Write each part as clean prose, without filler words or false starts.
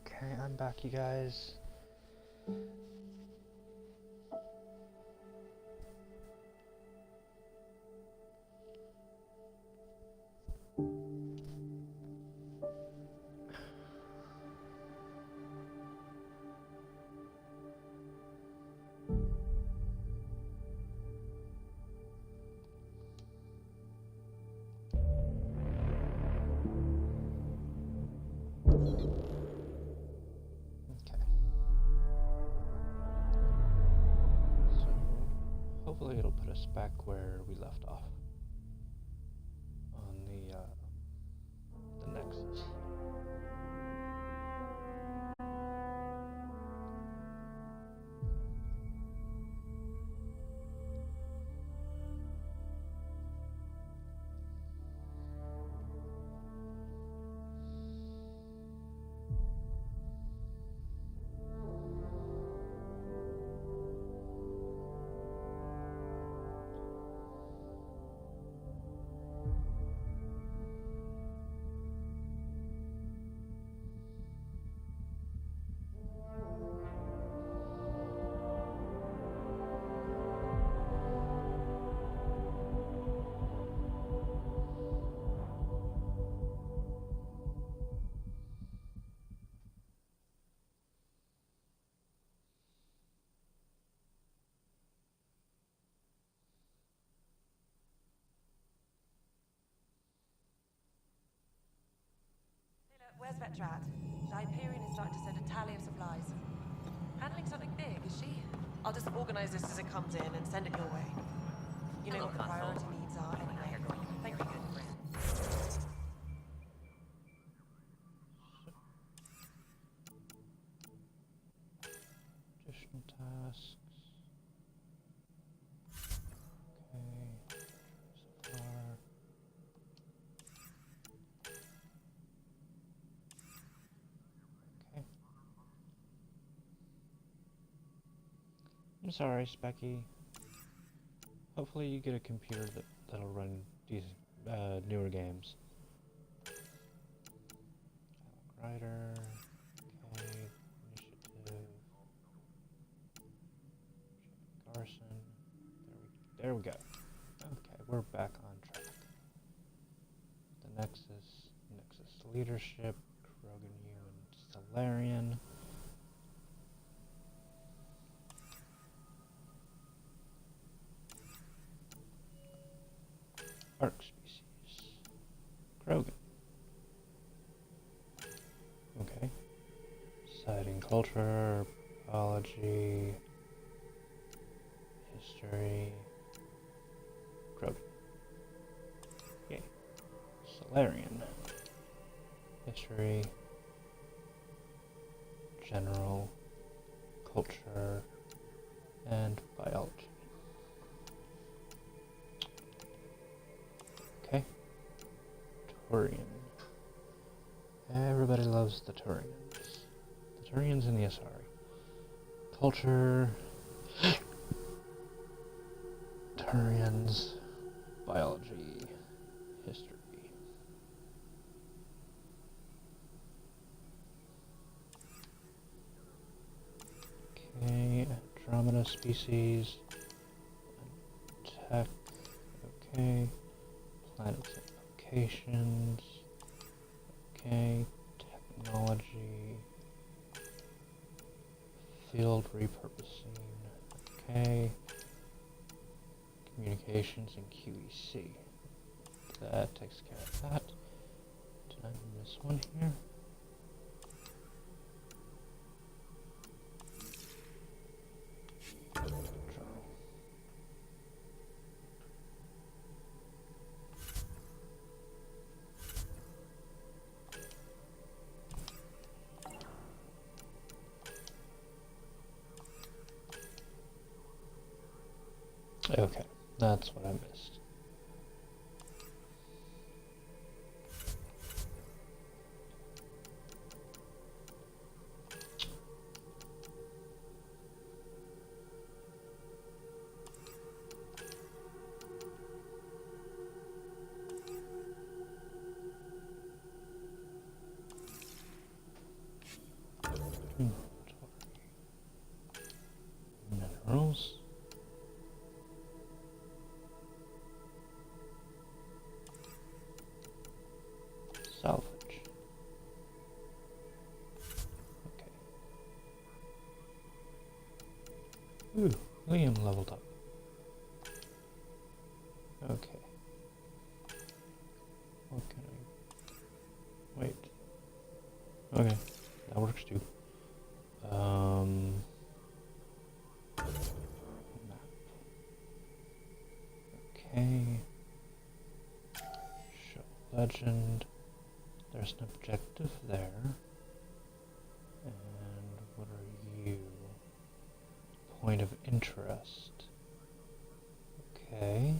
Okay, I'm back, you guys. Okay. So, hopefully it'll put us back where we left off. On the Nexus. Where's Vetrat? The Hyperion is starting to send a tally of supplies. Handling something big, is she? I'll just organize this as it comes in and send it your way. You know what the priority needs are anyway. Thank you. Additional tasks. Okay. So far. Okay. I'm sorry, Specky. Hopefully you get a computer that'll run these newer games. Rider. Okay. Initiative. Garson. There we go. Okay, we're back on track. The Nexus leadership, Krogan and Solarian. Arc species. Krogan. Okay. Citing culture, biology, history. Krogan. Yay. Solarian. History. General. Culture. And biology. Okay. Turian. Everybody loves the Turians. The Turians in the Asari. Culture. Turians. Biology. History. Okay. Andromeda species. Tech. Okay. Planets and locations. Okay. Technology. Field repurposing. Okay. Communications and QEC. That takes care of that. Did I miss one here? Okay, that's what I missed. Salvage. Okay. Ooh, Liam leveled up. Okay. What can I... Wait. Okay, that works too. Map. Okay. Show legend. There's an objective there. And what are you? Point of interest. Okay.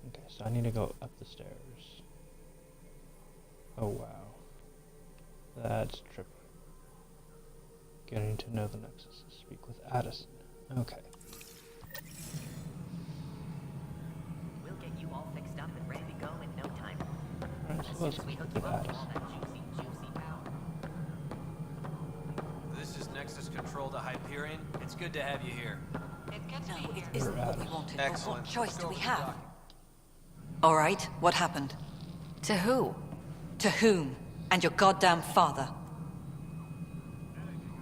Okay, so I need to go up the stairs. Oh wow. That's trippy. Getting to know the Nexus. Speak with Addison. Okay. We'll get you all fixed up and ready to go in no time. Alright, As so soon let's as we hook speak you with up with all Addison. that juicy power. This is Nexus Control to Hyperion. It's good to have you here. No, it You're isn't what we Addison. wanted. But Excellent. what choice Let's do go we over the have? document. All right, what happened? To who? To whom? And your goddamn father.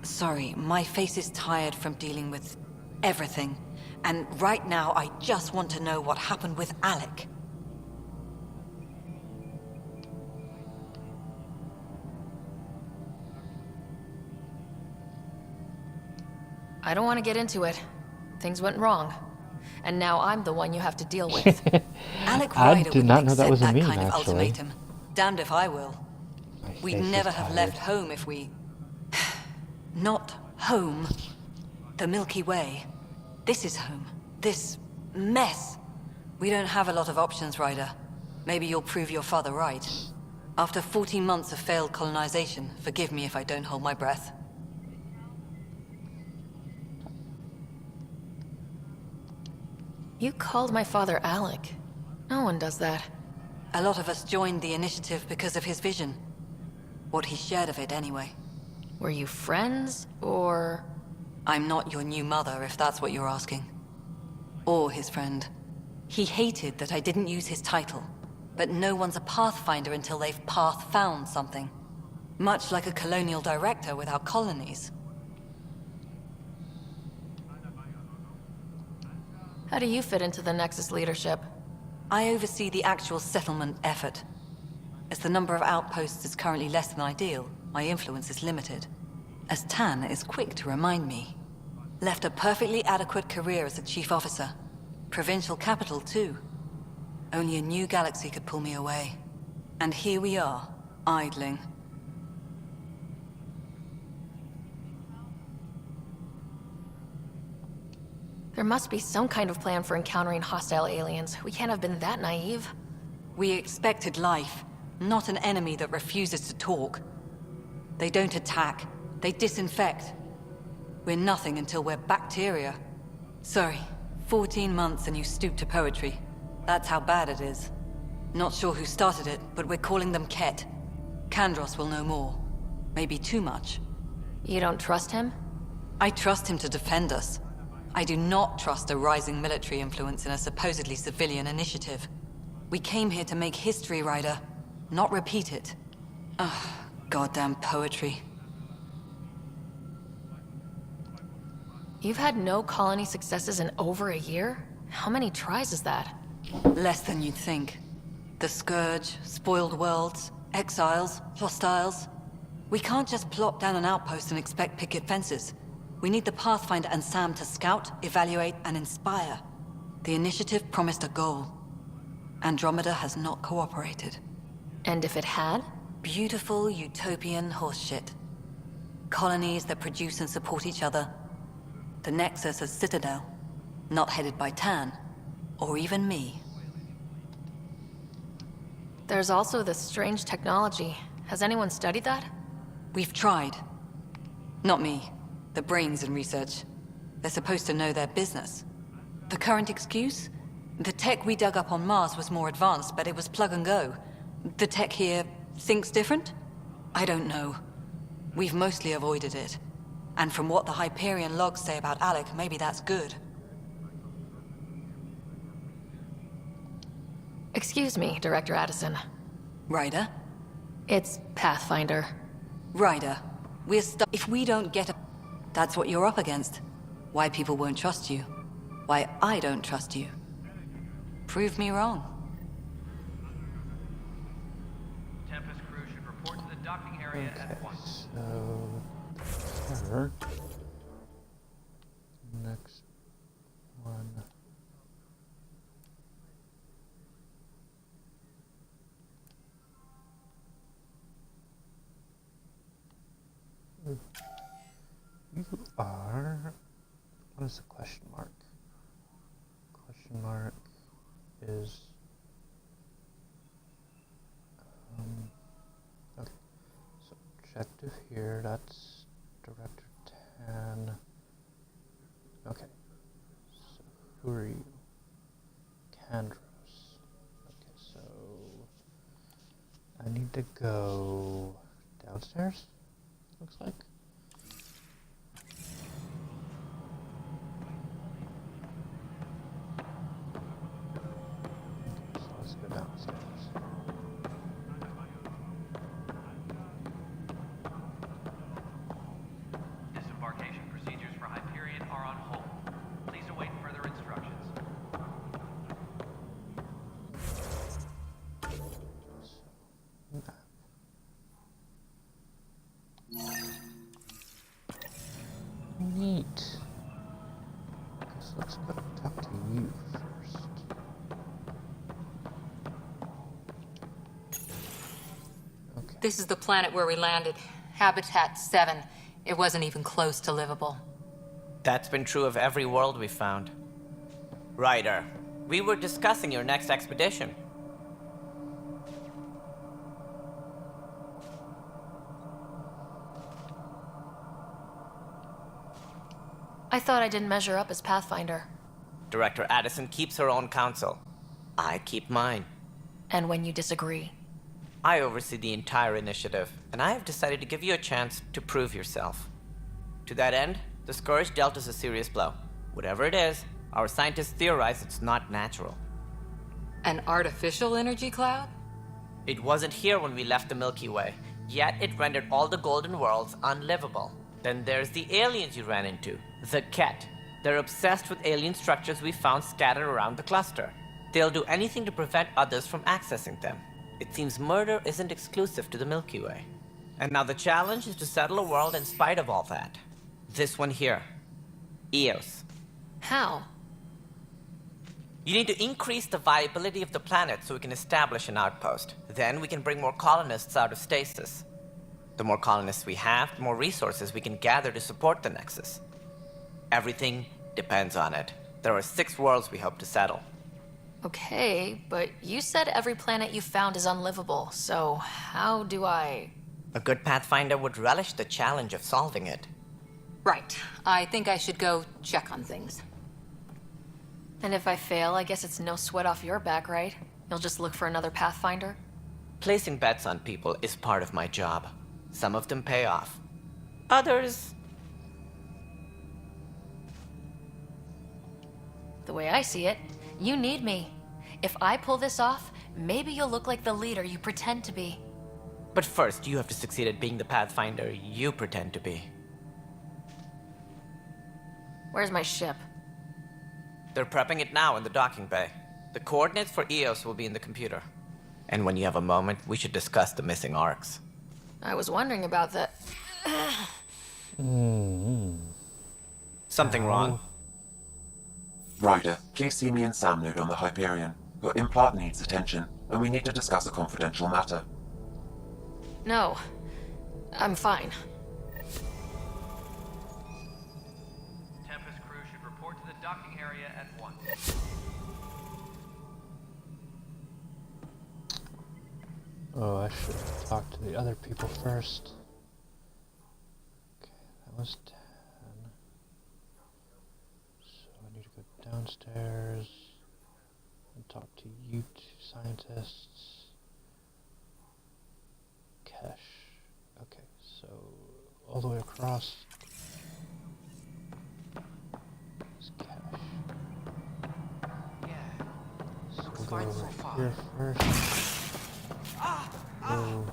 Sorry, my face is tired from dealing with everything. And right now, I just want to know what happened with Alec. I don't want to get into it. Things went wrong. And now I'm the one you have to deal with. Alec I Ryder did not wouldn't know that accept was a that meme, kind of actually. ultimatum. Damned if I will. My We'd face is never have tired. left home if we... Not home. The Milky Way. This is home. This mess. We don't have a lot of options, Ryder. Maybe you'll prove your father right. After 14 months of failed colonization, forgive me if I don't hold my breath. You called my father Alec. No one does that. A lot of us joined the initiative because of his vision. What he shared of it, anyway. Were you friends, or... I'm not your new mother, if that's what you're asking. Or his friend. He hated that I didn't use his title. But no one's a pathfinder until they've path-found something. Much like a colonial director without colonies. How do you fit into the Nexus leadership? I oversee the actual settlement effort. As the number of outposts is currently less than ideal, my influence is limited. As Tan is quick to remind me. Left a perfectly adequate career as a chief officer. Provincial capital, too. Only a new galaxy could pull me away. And here we are, idling. There must be some kind of plan for encountering hostile aliens. We can't have been that naive. We expected life, not an enemy that refuses to talk. They don't attack, they disinfect. We're nothing until we're bacteria. Sorry, 14 months and you stoop to poetry. That's how bad it is. Not sure who started it, but we're calling them Ket. Kandros will know more. Maybe too much. You don't trust him? I trust him to defend us. I do not trust a rising military influence in a supposedly civilian initiative. We came here to make history, Ryder, not repeat it. Ugh, goddamn poetry. You've had no colony successes in over a year? How many tries is that? Less than you'd think. The Scourge, spoiled worlds, exiles, hostiles. We can't just plop down an outpost and expect picket fences. We need the Pathfinder and Sam to scout, evaluate, and inspire. The initiative promised a goal. Andromeda has not cooperated. And if it had? Beautiful utopian horseshit. Colonies that produce and support each other. The Nexus as Citadel, not headed by Tan, or even me. There's also this strange technology. Has anyone studied that? We've tried. Not me. The brains in research. They're supposed to know their business. The current excuse? The tech we dug up on Mars was more advanced, but it was plug and go. The tech here thinks different? I don't know. We've mostly avoided it. And from what the Hyperion logs say about Alec, maybe that's good. Excuse me, Director Addison. Ryder? It's Pathfinder. Ryder, we're stuck. If we don't get a... That's what you're up against. Why people won't trust you. Why I don't trust you. Prove me wrong. Tempest crew should report to the docking area at once. So here. Next one. You are. What is the question mark? Question mark is. Okay. So objective here. That's Director 10. Okay. So who are you? Candros. Okay. So I need to go downstairs. Looks like. Okay, so let's go downstairs. Disembarkation procedures for Hyperion are on hold. Please await further instructions. Map. Neat. Guess let's go talk to you first. Okay. This is the planet where we landed. Habitat 7. It wasn't even close to livable. That's been true of every world we found. Ryder, we were discussing your next expedition. I thought I didn't measure up as Pathfinder. Director Addison keeps her own counsel. I keep mine. And when you disagree? I oversee the entire initiative, and I have decided to give you a chance to prove yourself. To that end, the Scourge dealt us a serious blow. Whatever it is, our scientists theorize it's not natural. An artificial energy cloud? It wasn't here when we left the Milky Way, yet it rendered all the golden worlds unlivable. Then there's the aliens you ran into, the Ket. They're obsessed with alien structures we found scattered around the cluster. They'll do anything to prevent others from accessing them. It seems murder isn't exclusive to the Milky Way. And now the challenge is to settle a world in spite of all that. This one here. Eos. How? You need to increase the viability of the planet so we can establish an outpost. Then we can bring more colonists out of stasis. The more colonists we have, the more resources we can gather to support the Nexus. Everything depends on it. There are 6 worlds we hope to settle. Okay, but you said every planet you found is unlivable, so how do I... A good Pathfinder would relish the challenge of solving it. Right. I think I should go check on things. And if I fail, I guess it's no sweat off your back, right? You'll just look for another Pathfinder? Placing bets on people is part of my job. Some of them pay off. Others... The way I see it, you need me. If I pull this off, maybe you'll look like the leader you pretend to be. But first, you have to succeed at being the Pathfinder you pretend to be. Where's my ship? They're prepping it now in the docking bay. The coordinates for Eos will be in the computer. And when you have a moment, we should discuss the missing arcs. I was wondering about that. Something wrong? Ryder, please see me and Sam Node on the Hyperion. Your implant needs attention, and we need to discuss a confidential matter. No, I'm fine. Tempest crew should report to the docking area at once. Oh, I should have talked to the other people first. Okay, that was 10. So I need to go downstairs and talk to you two scientists. Cash. Okay, so all the way across is Cash. So we'll go find over so far? here first. Oh,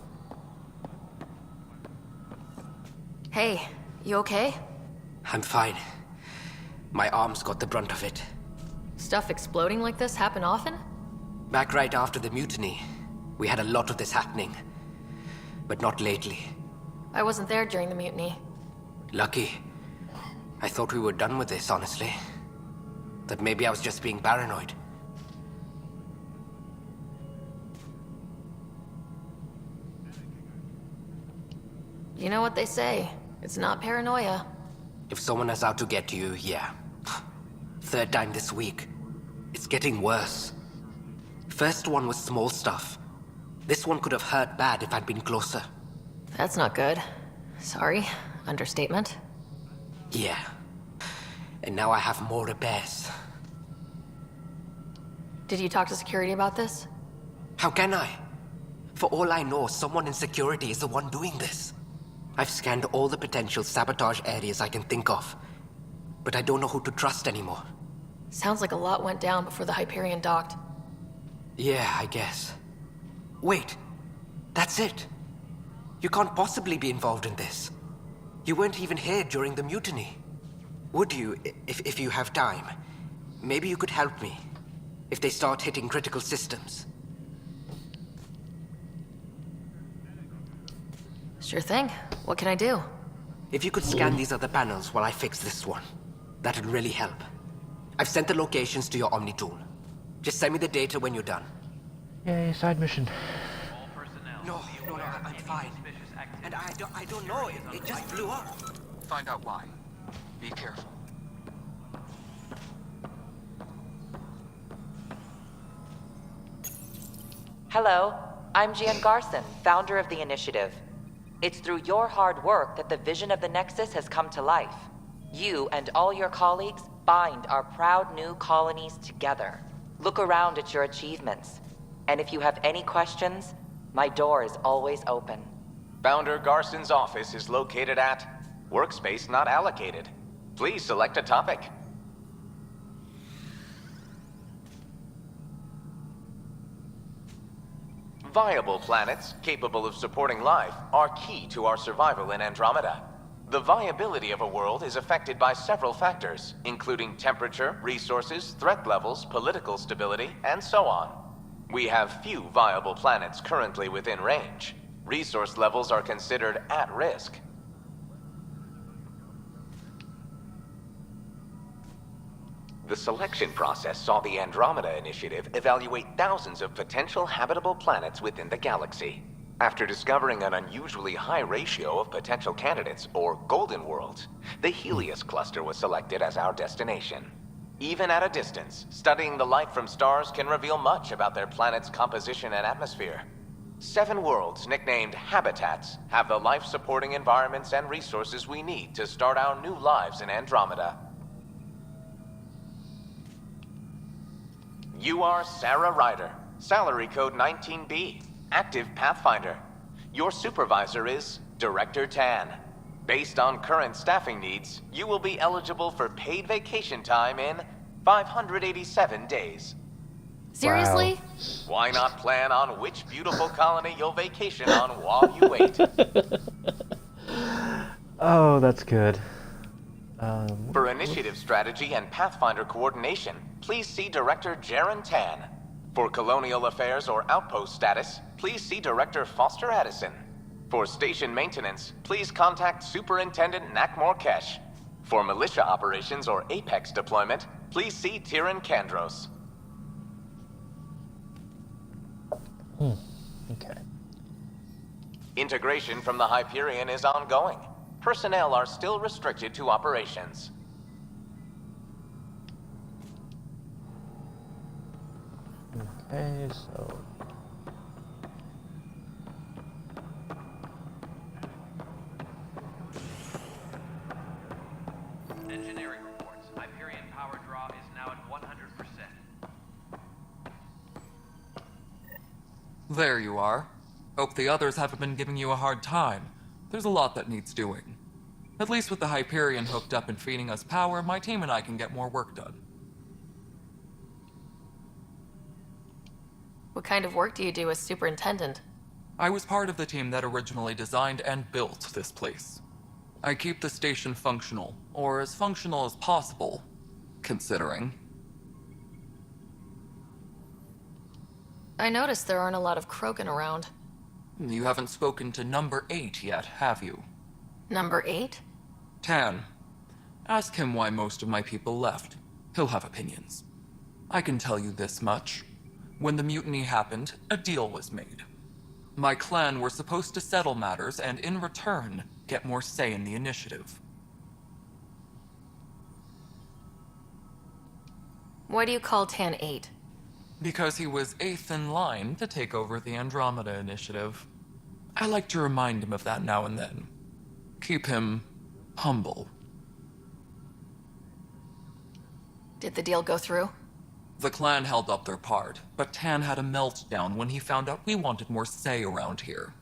Hey, you okay? I'm fine. My arms got the brunt of it. Stuff exploding like this happen often? Back right after the mutiny, we had a lot of this happening. But not lately. I wasn't there during the mutiny. Lucky. I thought we were done with this, honestly. That maybe I was just being paranoid. You know what they say. It's not paranoia. If someone is out to get you, yeah. Third time this week. It's getting worse. First one was small stuff. This one could have hurt bad if I'd been closer. That's not good. Sorry. Understatement. Yeah. And now I have more repairs. Did you talk to security about this? How can I? For all I know, someone in security is the one doing this. I've scanned all the potential sabotage areas I can think of. But I don't know who to trust anymore. Sounds like a lot went down before the Hyperion docked. Yeah, I guess. Wait. That's it. You can't possibly be involved in this. You weren't even here during the mutiny. Would you, if you have time? Maybe you could help me. If they start hitting critical systems. Sure thing. What can I do? If you could scan these other panels while I fix this one, that'd really help. I've sent the locations to your Omni tool. Just send me the data when you're done. yay, side mission. All personnel No, be no, aware of I'm any fine. suspicious activity. And I don't know, it just blew up. Find out why. Be careful. Hello, I'm Jan Garson, founder of the initiative. It's through your hard work that the vision of the Nexus has come to life. You and all your colleagues bind our proud new colonies together. Look around at your achievements. And if you have any questions, my door is always open. Founder Garson's office is located at Workspace Not Allocated. Please select a topic. Viable planets capable of supporting life are key to our survival in Andromeda. The viability of a world is affected by several factors, including temperature, resources, threat levels, political stability, and so on. We have few viable planets currently within range. Resource levels are considered at risk. The selection process saw the Andromeda Initiative evaluate thousands of potential habitable planets within the galaxy. After discovering an unusually high ratio of potential candidates, or golden worlds, the Helios cluster was selected as our destination. Even at a distance, studying the light from stars can reveal much about their planet's composition and atmosphere. 7 worlds, nicknamed habitats, have the life-supporting environments and resources we need to start our new lives in Andromeda. You are Sarah Ryder, salary code 19B, active Pathfinder. Your supervisor is Director Tan. Based on current staffing needs, you will be eligible for paid vacation time in 587 days. Seriously? Wow. Why not plan on which beautiful colony you'll vacation on while you wait? Oh, that's good. For initiative strategy and Pathfinder coordination, please see Director Jaren Tan. For colonial affairs or outpost status, please see Director Foster Addison. For station maintenance, please contact Superintendent Nakmor Kesh. For militia operations or Apex deployment, please see Tyran Kandros. Okay. Integration from the Hyperion is ongoing. Personnel are still restricted to operations. Okay, so... Engineering reports. Hyperion power draw is now at 100%. There you are. Hope the others haven't been giving you a hard time. There's a lot that needs doing. At least with the Hyperion hooked up and feeding us power, my team and I can get more work done. What kind of work do you do as superintendent? I was part of the team that originally designed and built this place. I keep the station functional, or as functional as possible, considering. I noticed there aren't a lot of Krogan around. You haven't spoken to number 8 yet, have you? Number 8? Tan. Ask him why most of my people left. He'll have opinions. I can tell you this much. When the mutiny happened, a deal was made. My clan were supposed to settle matters and, in return, get more say in the initiative. Why do you call Tan 8? Because he was 8th in line to take over the Andromeda Initiative. I like to remind him of that now and then. Keep him humble. Did the deal go through? The clan held up their part, but Tan had a meltdown when he found out we wanted more say around here.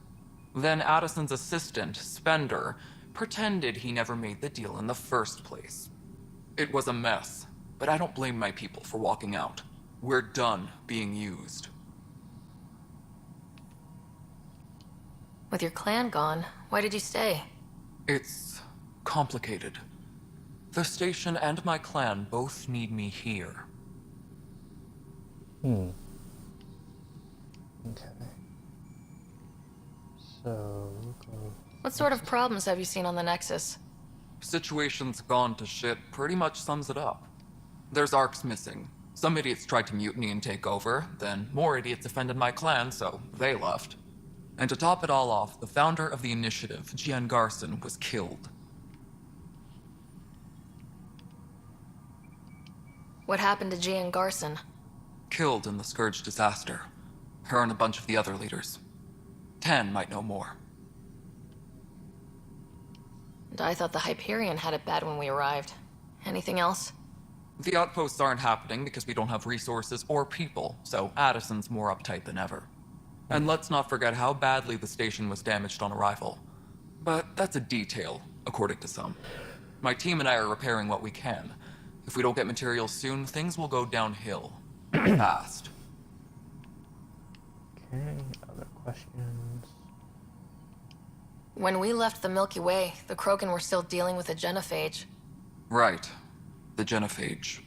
Then Addison's assistant, Spender, pretended he never made the deal in the first place. It was a mess, but I don't blame my people for walking out. We're done being used. With your clan gone, why did you stay? It's complicated. The station and my clan both need me here. Okay. So, What sort of problems have you seen on the Nexus? Situation's gone to shit pretty much sums it up. There's arcs missing. Some idiots tried to mutiny and take over, then more idiots offended my clan, so they left. And to top it all off, the founder of the initiative, Gian Garson, was killed. What happened to Gian Garson? Killed in the Scourge disaster. Her and a bunch of the other leaders. Tan might know more. And I thought the Hyperion had it bad when we arrived. Anything else? The outposts aren't happening because we don't have resources or people, so Addison's more uptight than ever. And let's not forget how badly the station was damaged on arrival. But that's a detail, according to some. My team and I are repairing what we can. If we don't get materials soon, things will go downhill. Fast. okay, other questions? When we left the Milky Way, the Krogan were still dealing with a genophage. Right. The genophage.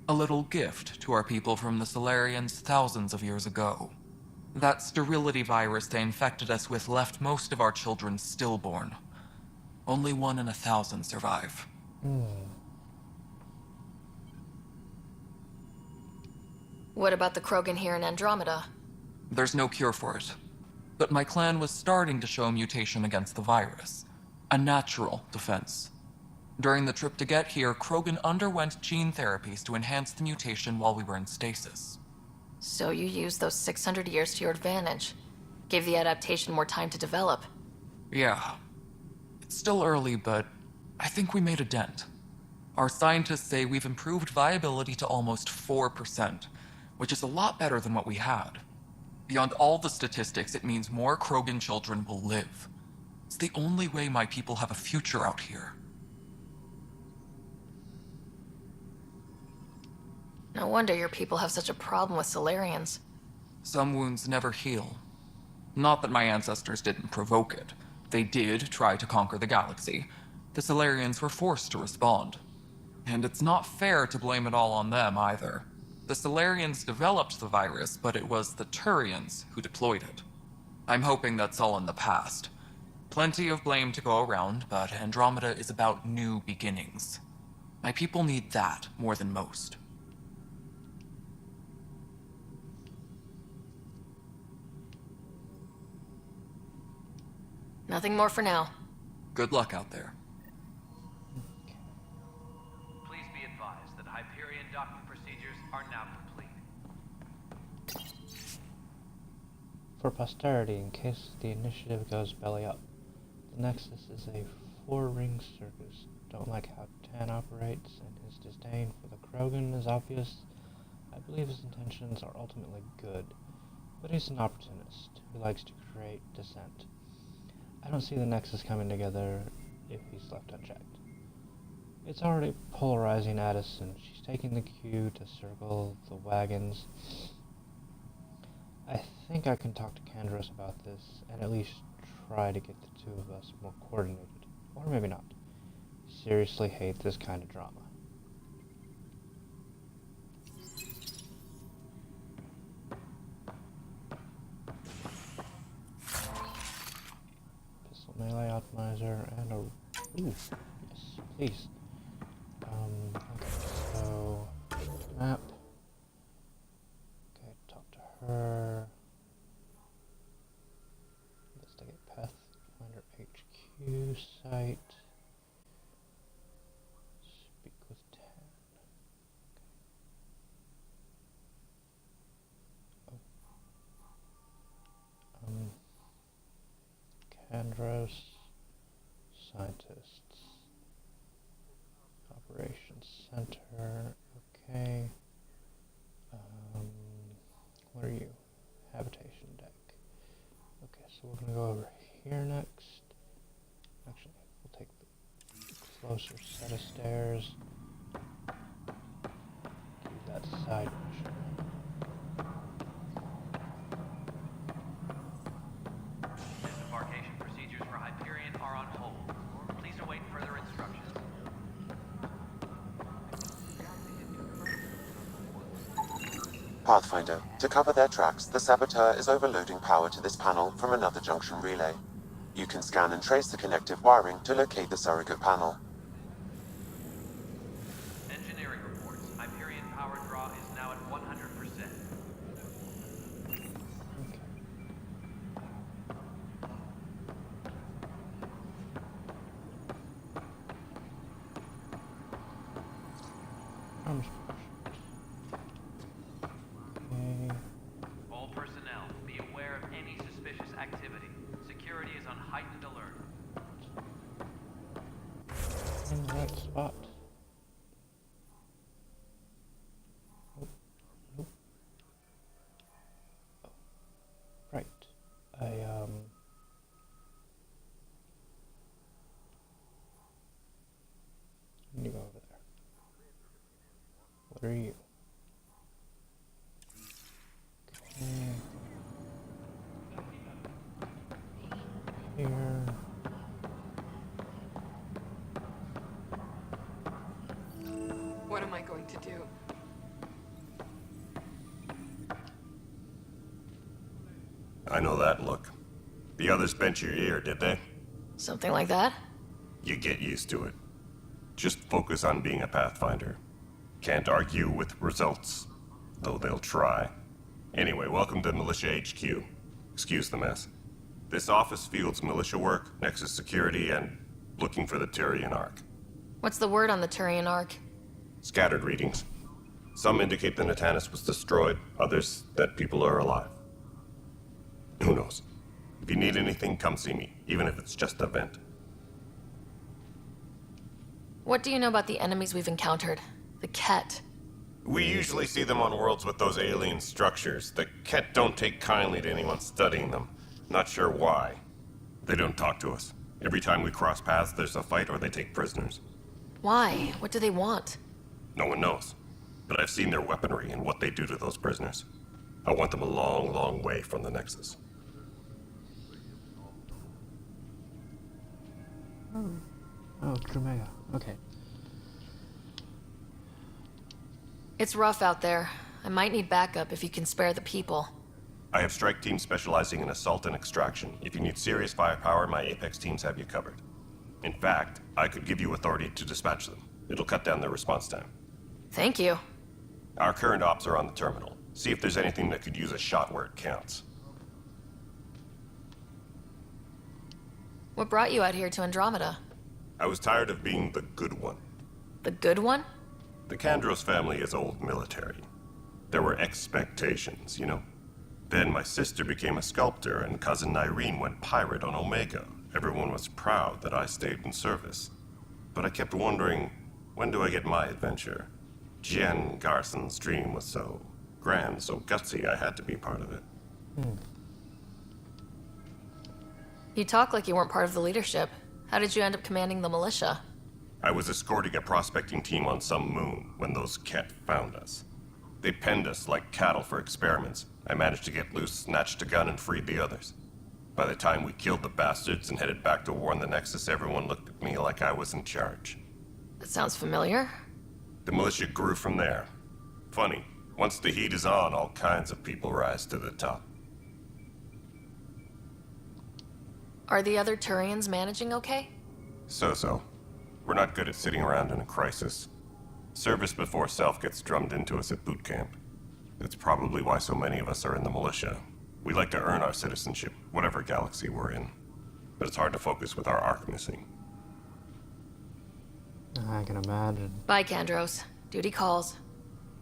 A little gift to our people from the Solarians thousands of years ago. That sterility virus they infected us with left most of our children stillborn. Only 1 in 1,000 survive. What about the Krogan here in Andromeda? There's no cure for it. But my clan was starting to show mutation against the virus. A natural defense. During the trip to get here, Krogan underwent gene therapies to enhance the mutation while we were in stasis. So you used those 600 years to your advantage. Gave the adaptation more time to develop. Yeah. It's still early, but I think we made a dent. Our scientists say we've improved viability to almost 4%, which is a lot better than what we had. Beyond all the statistics, it means more Krogan children will live. It's the only way my people have a future out here. No wonder your people have such a problem with Solarians. Some wounds never heal. Not that my ancestors didn't provoke it. They did try to conquer the galaxy. The Solarians were forced to respond. And it's not fair to blame it all on them either. The Solarians developed the virus, but it was the Turians who deployed it. I'm hoping that's all in the past. Plenty of blame to go around, but Andromeda is about new beginnings. My people need that more than most. Nothing more for now. Good luck out there. Please be advised that Hyperion docking procedures are now complete. For posterity, in case the initiative goes belly up, the Nexus is a 4-ring circus. Don't like how Tan operates, and his disdain for the Krogan is obvious. I believe his intentions are ultimately good, but he's an opportunist who likes to create dissent. I don't see the Nexus coming together if he's left unchecked. It's already polarizing Addison. She's taking the cue to circle the wagons. think I can talk to Kandros about this and at least try to get the two of us more coordinated. Or maybe not. Seriously hate this kind of drama. Pistol melee optimizer and a... Ooh, yes, please. Okay, so... Map. Okay, talk to her. Investigate Pathfinder HQ site. Speak with Tan. Okay. Kandros. Scientists. Operations Center. Okay. What are you? Habitation deck. Okay, so we're gonna go over here next. Actually, we'll take the closer set of stairs. Do that side mission. Disembarkation procedures for Hyperion are on hold. Please await further instructions. Pathfinder, to cover their tracks, the saboteur is overloading power to this panel from another junction relay. You can scan and trace the connective wiring to locate the surrogate panel. Engineering reports. Hyperion power draw is now at 100%. All personnel, be aware of any suspicious activity. Security is on heightened alert. In the right spot. Nope. Nope. Oh. Right. You go over there. What are you? Okay. Here. What am I going to do? I know that look. The others bent your ear, did they? Something like that? You get used to it. Just focus on being a Pathfinder. Can't argue with results, though they'll try. Anyway, welcome to Militia HQ. Excuse the mess. This office fields militia work, Nexus security, and looking for the Turian Ark. What's the word on the Turian Ark? Scattered readings. Some indicate the Natanus was destroyed, others that people are alive. Who knows? If you need anything, come see me, even if it's just a vent. What do you know about the enemies we've encountered? The Ket. We usually see them on worlds with those alien structures. The Ket don't take kindly to anyone studying them. Not sure why. They don't talk to us. Every time we cross paths, there's a fight or they take prisoners. Why? What do they want? No one knows. But I've seen their weaponry and what they do to those prisoners. I want them a long, long way from the Nexus. Oh, Dromega. Okay. It's rough out there. I might need backup if you can spare the people. I have strike teams specializing in assault and extraction. If you need serious firepower, my Apex teams have you covered. In fact, I could give you authority to dispatch them. It'll cut down their response time. Thank you. Our current ops are on the terminal. See if there's anything that could use a shot where it counts. What brought you out here to Andromeda? I was tired of being the good one. The good one? The Kandros family is old military. There were expectations, you know? Then my sister became a sculptor and cousin Irene went pirate on Omega. Everyone was proud that I stayed in service. But I kept wondering, when do I get my adventure? Jen Garson's dream was so grand, so gutsy, I had to be part of it. You talk like you weren't part of the leadership. How did you end up commanding the militia? I was escorting a prospecting team on some moon when those Ket found us. They penned us like cattle for experiments. I managed to get loose, snatched a gun, and freed the others. By the time we killed the bastards and headed back to warn the Nexus, everyone looked at me like I was in charge. That sounds familiar. The militia grew from there. Funny, once the heat is on, all kinds of people rise to the top. Are the other Turians managing okay? So-so. We're not good at sitting around in a crisis. Service before self gets drummed into us at boot camp. That's probably why so many of us are in the militia. We like to earn our citizenship, whatever galaxy we're in. But it's hard to focus with our arc missing. I can imagine. Bye, Kandros. Duty calls.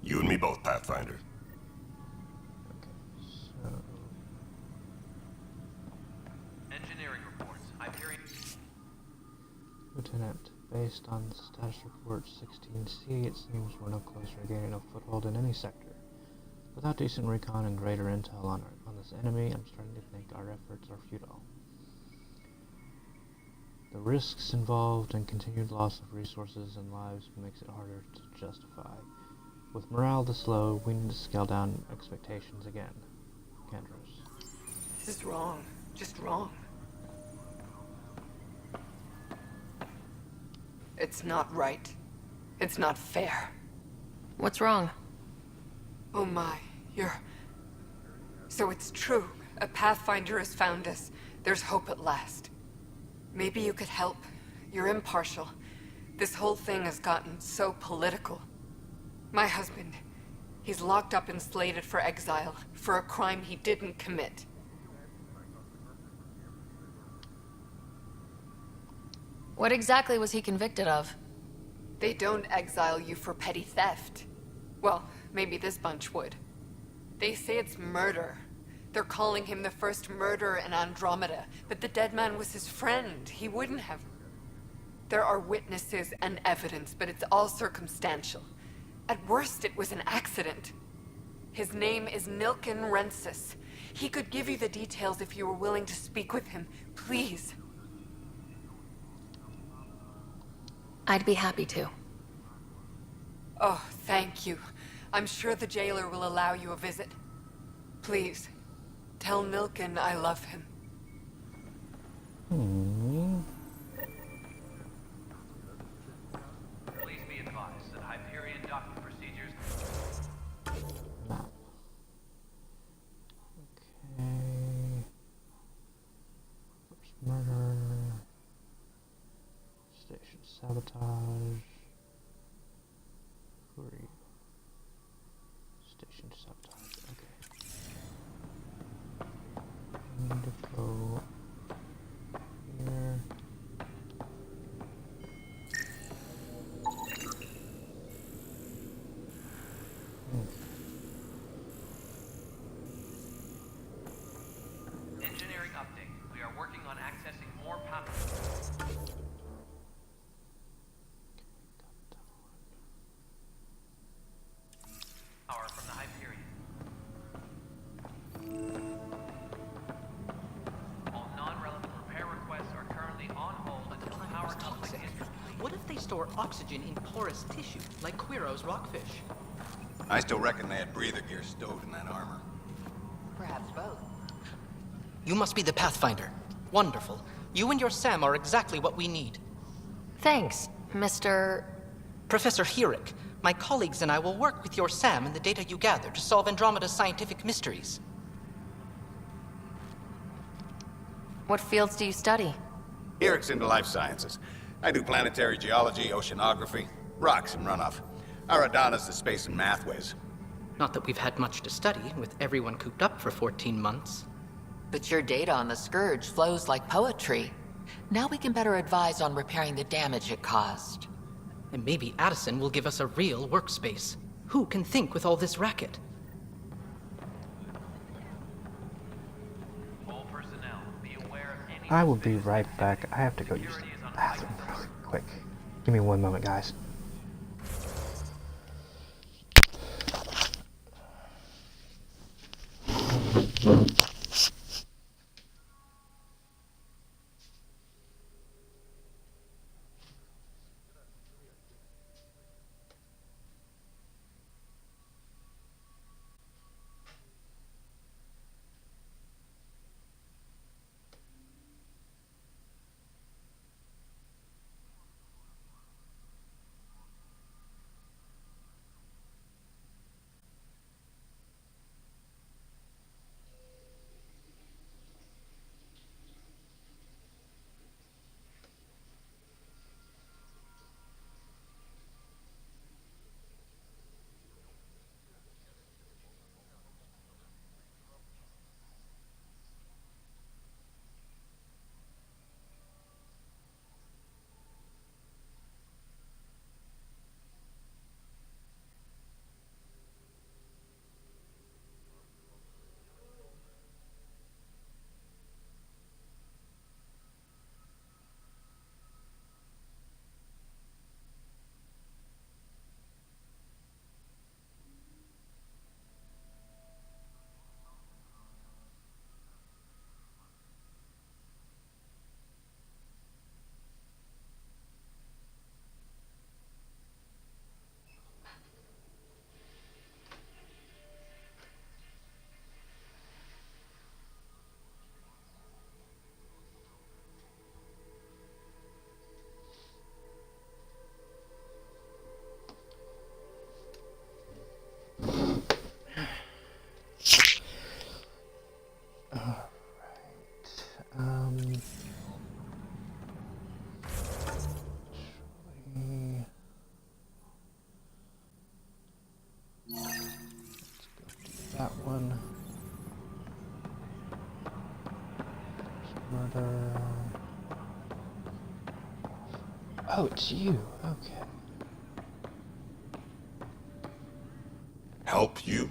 You and me both, Pathfinder. Engineering reports. Hyperion. Lieutenant, based on status report 16C, it seems we're no closer to gaining a foothold in any sector. Without decent recon and greater intel on this enemy, I'm starting to think our efforts are futile. The risks involved and continued loss of resources and lives makes it harder to justify. With morale this low, we need to scale down expectations again. Kandros. This is wrong. Just wrong. It's not right. It's not fair. What's wrong? Oh my, So it's true. A Pathfinder has found us. There's hope at last. Maybe you could help. You're impartial. This whole thing has gotten so political. My husband, he's locked up and slated for exile for a crime he didn't commit. What exactly was he convicted of? They don't exile you for petty theft. Well, maybe this bunch would. They say it's murder. They're calling him the first murderer in Andromeda, but the dead man was his friend. He wouldn't have. There are witnesses and evidence, but it's all circumstantial. At worst, it was an accident. His name is Nilken Rensis. He could give you the details if you were willing to speak with him. Please. I'd be happy to. Oh, thank you. I'm sure the jailer will allow you a visit. Please, tell Nilken I love him. Please be advised that Hyperion docking procedures. Map. Okay. First murder. Station sabotage. Who are you? Station sabotage. Okay. I need to go here. Engineering update. We are working on accessing more power. Power from the Hyperion. All non-relevant repair requests are currently on hold until the power complex is complete. What if they store oxygen in porous tissue, like Quiro's rockfish? I still reckon they had breather gear stowed in that armor. Perhaps both. You must be the Pathfinder. Wonderful. You and your Sam are exactly what we need. Thanks, Mr. Professor Herrick, my colleagues and I will work with your Sam and the data you gather to solve Andromeda's scientific mysteries. What fields do you study? Eric's into life sciences. I do planetary geology, oceanography, rocks and runoff. Aradana's the space and math whiz. Not that we've had much to study, with everyone cooped up for 14 months. But your data on the Scourge flows like poetry. Now we can better advise on repairing the damage it caused. And maybe Addison will give us a real workspace. Who can think with all this racket? All personnel, be aware of any. I will be right back. I have to go use the bathroom real quick. Give me one moment, guys. Actually, let's go do that one. Murder. Oh, it's you. Okay. Help you?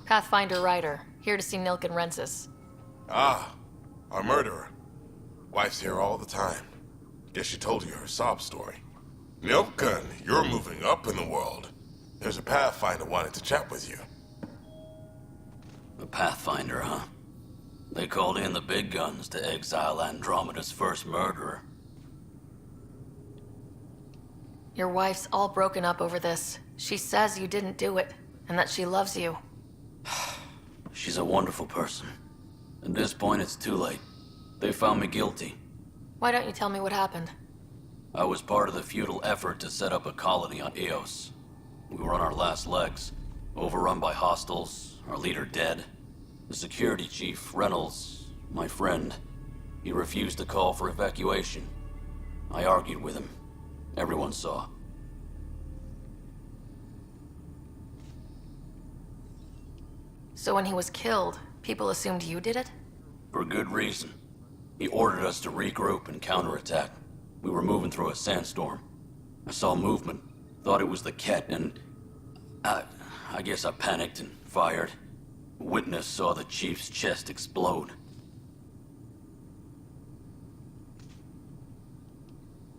Pathfinder Ryder, here to see Nilken Rensis. Ah, our murderer. Wife's here all the time. Guess she told you her sob story. Nilken, you're moving up in the world. There's a Pathfinder wanting to chat with you. A Pathfinder, huh? They called in the big guns to exile Andromeda's first murderer. Your wife's all broken up over this. She says you didn't do it, and that she loves you. She's a wonderful person. At this point, it's too late. They found me guilty. Why don't you tell me what happened? I was part of the futile effort to set up a colony on Eos. We were on our last legs, overrun by hostiles, our leader dead. The security chief, Reynolds, my friend, he refused to call for evacuation. I argued with him. Everyone saw. So when he was killed, people assumed you did it? For good reason. He ordered us to regroup and counterattack. We were moving through a sandstorm. I saw movement, thought it was the Ket, and I guess I panicked and fired. A witness saw the chief's chest explode.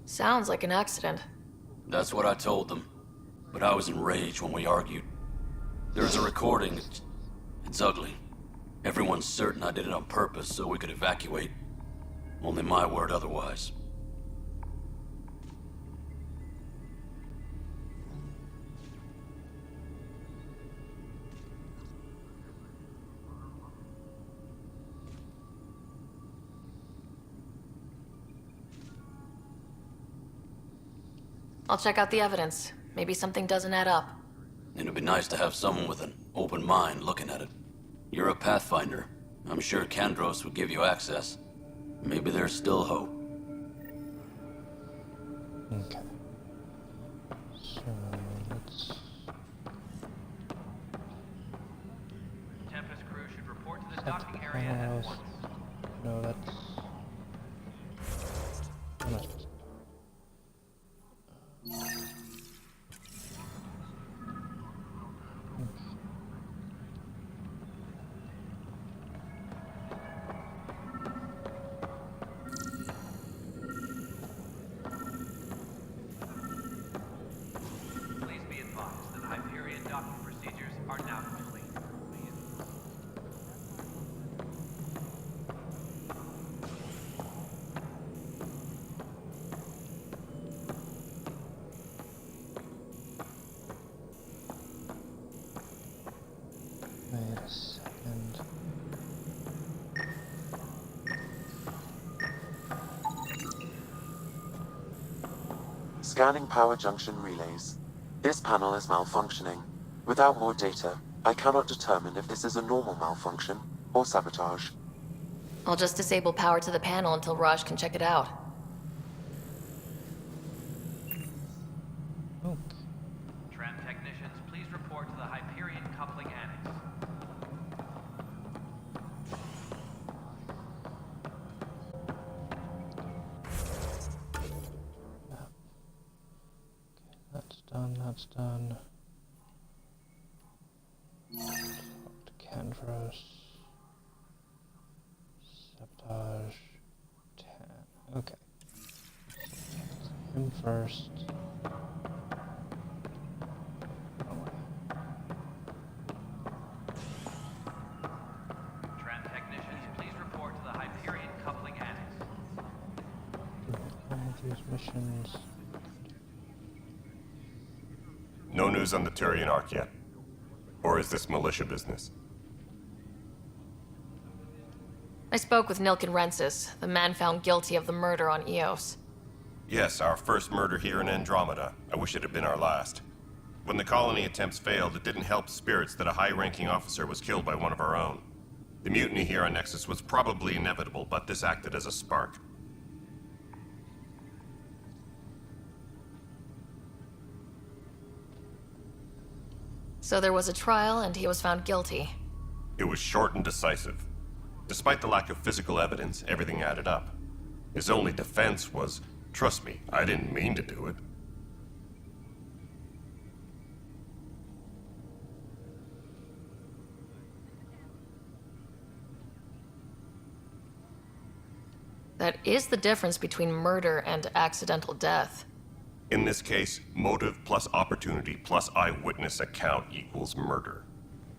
Sounds like an accident. That's what I told them. But I was enraged when we argued. There's a recording. It's ugly. Everyone's certain I did it on purpose so we could evacuate. Only my word otherwise. I'll check out the evidence. Maybe something doesn't add up. It'd be nice to have someone with an open mind looking at it. You're a Pathfinder. I'm sure Kandros would give you access. Maybe there's still hope. Okay. So, let's... Tempest crew should report to the set docking the area at panels. once. No, that's... I'm not supposed to. Please be advised that Hyperion docking procedures are now complete. Wait a second. Scanning power junction relays. This panel is malfunctioning. Without more data, I cannot determine if this is a normal malfunction or sabotage. I'll just disable power to the panel until Raj can check it out. Tram technicians, please report to the Hyperion coupling annex. That's done, that's done. Talk to Kandros. Sabotage. 10. Okay. Him first. Tram technicians, please report to the Hyperion coupling annex. All of these missions. No news on the Turian Ark yet? Or is this militia business? I spoke with Nilken Rensis, the man found guilty of the murder on Eos. Yes, our first murder here in Andromeda. I wish it had been our last. When the colony attempts failed, it didn't help spirits that a high-ranking officer was killed by one of our own. The mutiny here on Nexus was probably inevitable, but this acted as a spark. So there was a trial, and he was found guilty. It was short and decisive. Despite the lack of physical evidence, everything added up. His only defense was, "Trust me, I didn't mean to do it." That is the difference between murder and accidental death. In this case, motive plus opportunity plus eyewitness account equals murder.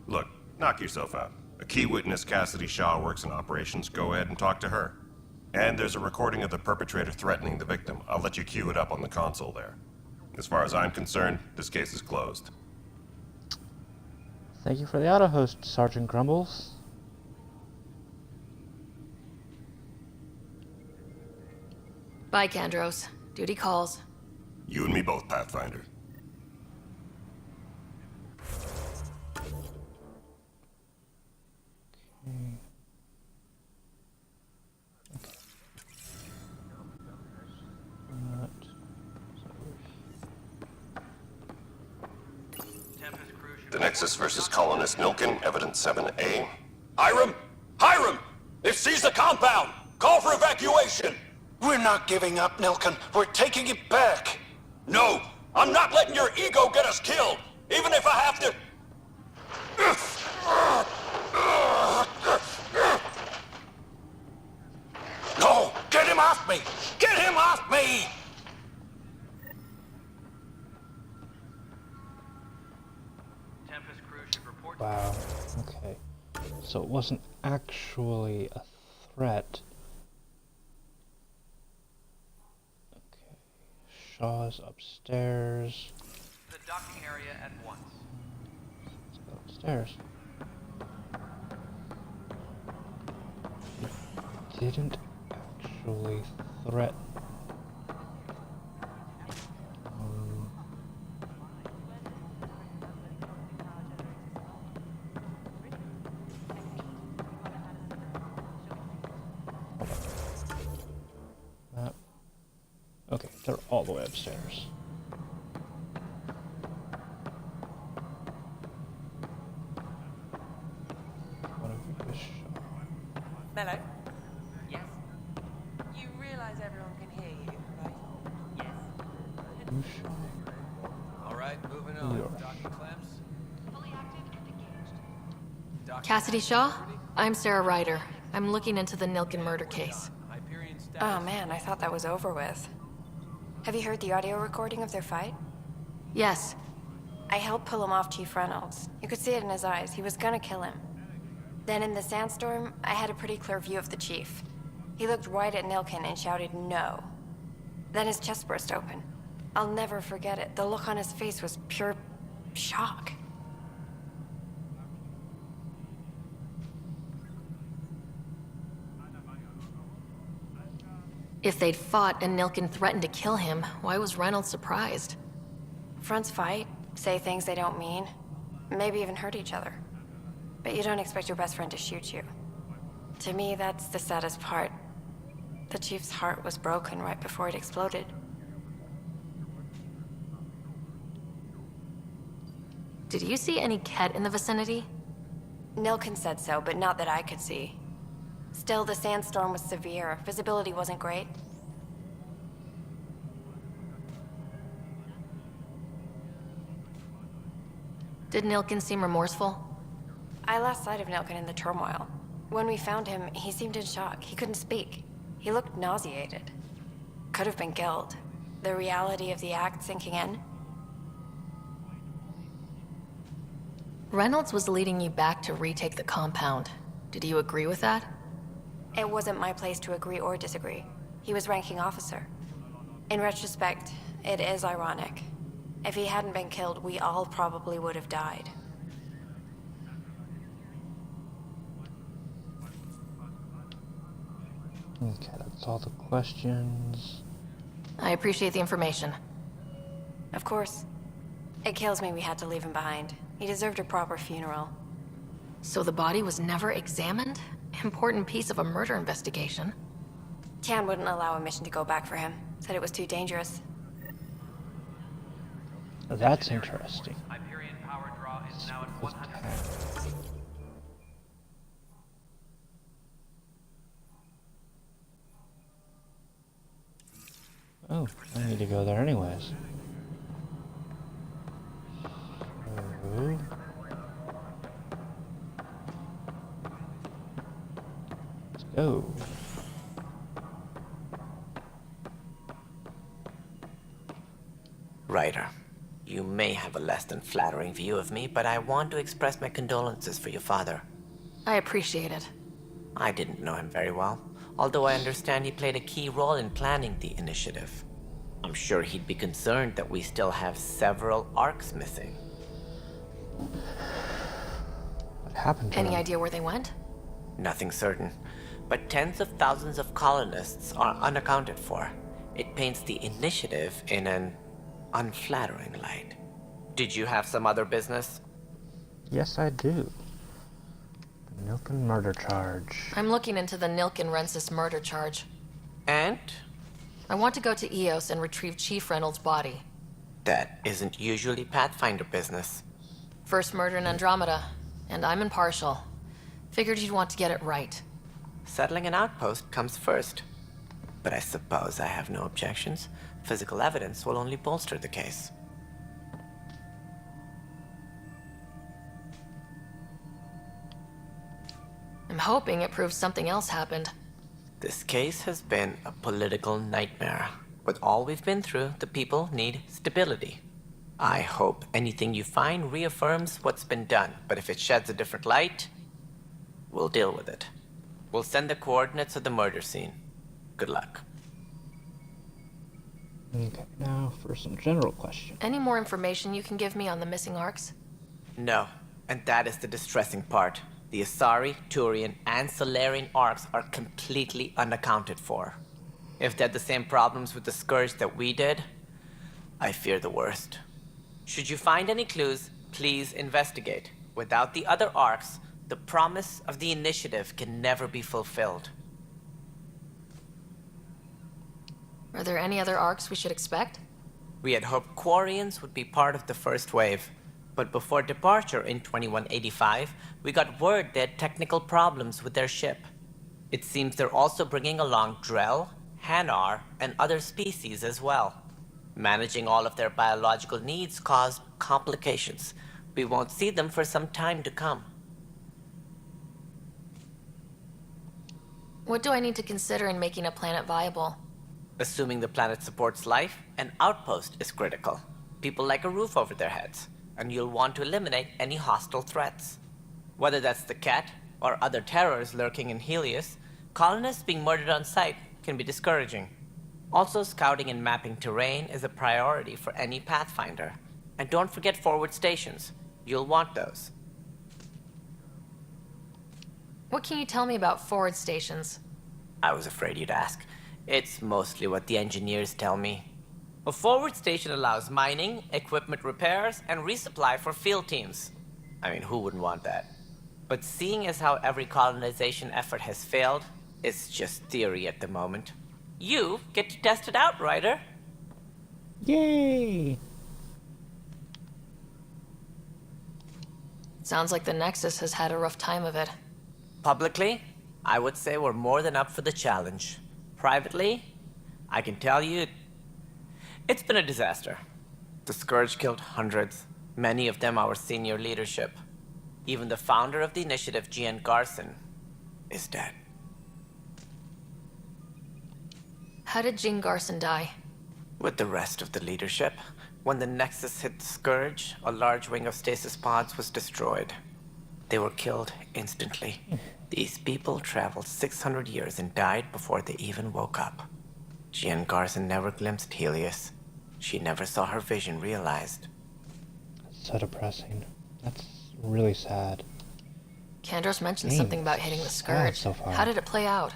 Look, knock yourself out. A key witness, Cassidy Shaw, works in operations. Go ahead and talk to her. And there's a recording of the perpetrator threatening the victim. I'll let you cue it up on the console there. As far as I'm concerned, this case is closed. Thank you for the auto host, Sergeant Grumbles. Bye, Kandros. Duty calls. You and me both, Pathfinder. The Nexus versus Colonist Nilkin, Evidence 7A. Hiram! Hiram! They've seized the compound! Call for evacuation! We're not giving up, Nilkin. We're taking it back. No! I'm not letting your ego get us killed! Even if I have to... No! Get him off me! Get him off me! Wow, okay. So it wasn't actually a threat. Okay. Shaw's upstairs. The docking area at once. Let's go upstairs. It didn't actually threaten. Okay, they're all the way upstairs. One of you is Shaw. Mello? Yes? You realize everyone can hear you, right? Yes. You Shaw. Alright, moving on. You're Docking clamps. Fully active and engaged. Cassidy Shaw? I'm Sarah Ryder. I'm looking into the Nilkin murder case. Oh man, I thought that was over with. Have you heard the audio recording of their fight? Yes. I helped pull him off Chief Reynolds. You could see it in his eyes. He was gonna kill him. Then in the sandstorm, I had a pretty clear view of the chief. He looked right at Nilkin and shouted no. Then his chest burst open. I'll never forget it. The look on his face was pure shock. If they'd fought and Nilkin threatened to kill him, why was Reynolds surprised? Fronts fight, say things they don't mean, maybe even hurt each other. But you don't expect your best friend to shoot you. To me, that's the saddest part. The chief's heart was broken right before it exploded. Did you see any Ket in the vicinity? Nilkin said so, but not that I could see. Still, the sandstorm was severe. Visibility wasn't great. Did Nilkin seem remorseful? I lost sight of Nilkin in the turmoil. When we found him, he seemed in shock. He couldn't speak. He looked nauseated. Could have been guilt. The reality of the act sinking in. Reynolds was leading you back to retake the compound. Did you agree with that? It wasn't my place to agree or disagree. He was ranking officer. In retrospect, it is ironic. If he hadn't been killed, we all probably would have died. Okay, that's all the questions. I appreciate the information. Of course. It kills me we had to leave him behind. He deserved a proper funeral. So the body was never examined? Important piece of a murder investigation. Tian wouldn't allow a mission to go back for him. Said it was too dangerous. That's interesting. Hyperion power draw is now at 100. Oh, I need to go there anyways. So... let's go. Ryder, you may have a less than flattering view of me, but I want to express my condolences for your father. I appreciate it. I didn't know him very well, although I understand he played a key role in planning the initiative. I'm sure he'd be concerned that we still have several arcs missing. What happened to Any them? idea where they went? Nothing certain, but tens of thousands of colonists are unaccounted for. It paints the initiative in an unflattering light. Did you have some other business? Yes, I do. The Nilken murder charge. I'm looking into the Nilken Rensis murder charge. And? I want to go to Eos and retrieve Chief Reynolds' body. That isn't usually Pathfinder business. First murder in Andromeda, and I'm impartial. Figured you'd want to get it right. Settling an outpost comes first. But I suppose I have no objections. Physical evidence will only bolster the case. I'm hoping it proves something else happened. This case has been a political nightmare. With all we've been through, the people need stability. I hope anything you find reaffirms what's been done, but if it sheds a different light, we'll deal with it. We'll send the coordinates of the murder scene. Good luck. Okay, now for some general questions. Any more information you can give me on the missing arcs? No, and that is the distressing part. The Asari, Turian, and Solarian arcs are completely unaccounted for. If they had the same problems with the Scourge that we did, I fear the worst. Should you find any clues, please investigate. Without the other arcs, the promise of the initiative can never be fulfilled. Are there any other arcs we should expect? We had hoped Quarians would be part of the first wave, but before departure in 2185, we got word they had technical problems with their ship. It seems they're also bringing along Drell, Hanar, and other species as well. Managing all of their biological needs caused complications. We won't see them for some time to come. What do I need to consider in making a planet viable? Assuming the planet supports life, an outpost is critical. People like a roof over their heads, and you'll want to eliminate any hostile threats. Whether that's the Cat or other terrors lurking in Helios, colonists being murdered on sight can be discouraging. Also, scouting and mapping terrain is a priority for any Pathfinder. And don't forget forward stations. You'll want those. What can you tell me about forward stations? I was afraid you'd ask. It's mostly what the engineers tell me. A forward station allows mining, equipment repairs, and resupply for field teams. I mean, who wouldn't want that? But seeing as how every colonization effort has failed, it's just theory at the moment. You get to test it out, Ryder. Yay! Sounds like the Nexus has had a rough time of it. Publicly, I would say we're more than up for the challenge. Privately, I can tell you, it's been a disaster. The Scourge killed hundreds, many of them our senior leadership. Even the founder of the initiative, Gian Garson, is dead. How did Jean Garson die? With the rest of the leadership, when the Nexus hit the Scourge, a large wing of stasis pods was destroyed. They were killed instantly. These people traveled 600 years and died before they even woke up. Jean Garson never glimpsed Helios. She never saw her vision realized. That's so depressing. That's really sad. Kandros mentioned Dang, something about hitting the Scourge. so far. How did it play out?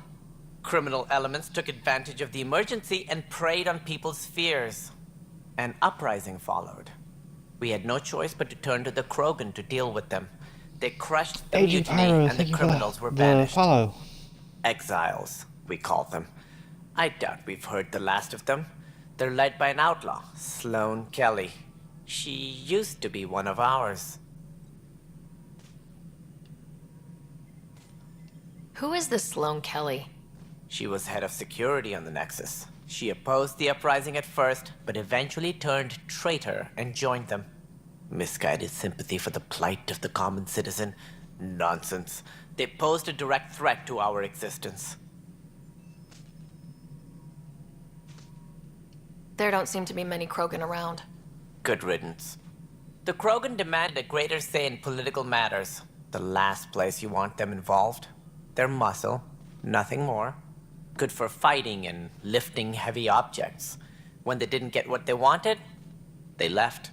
Criminal elements took advantage of the emergency and preyed on people's fears. An uprising followed. We had no choice but to turn to the Krogan to deal with them. They crushed the Agent mutiny, Pyro, and the thank you for criminals were the banished. follow. Exiles, we call them. I doubt we've heard the last of them. They're led by an outlaw, Sloane Kelly. She used to be one of ours. Who is this Sloane Kelly? She was head of security on the Nexus. She opposed the uprising at first, but eventually turned traitor and joined them. Misguided sympathy for the plight of the common citizen? Nonsense. They posed a direct threat to our existence. There don't seem to be many Krogan around. Good riddance. The Krogan demanded a greater say in political matters. The last place you want them involved. They're muscle, nothing more. Good for fighting and lifting heavy objects. When they didn't get what they wanted, they left.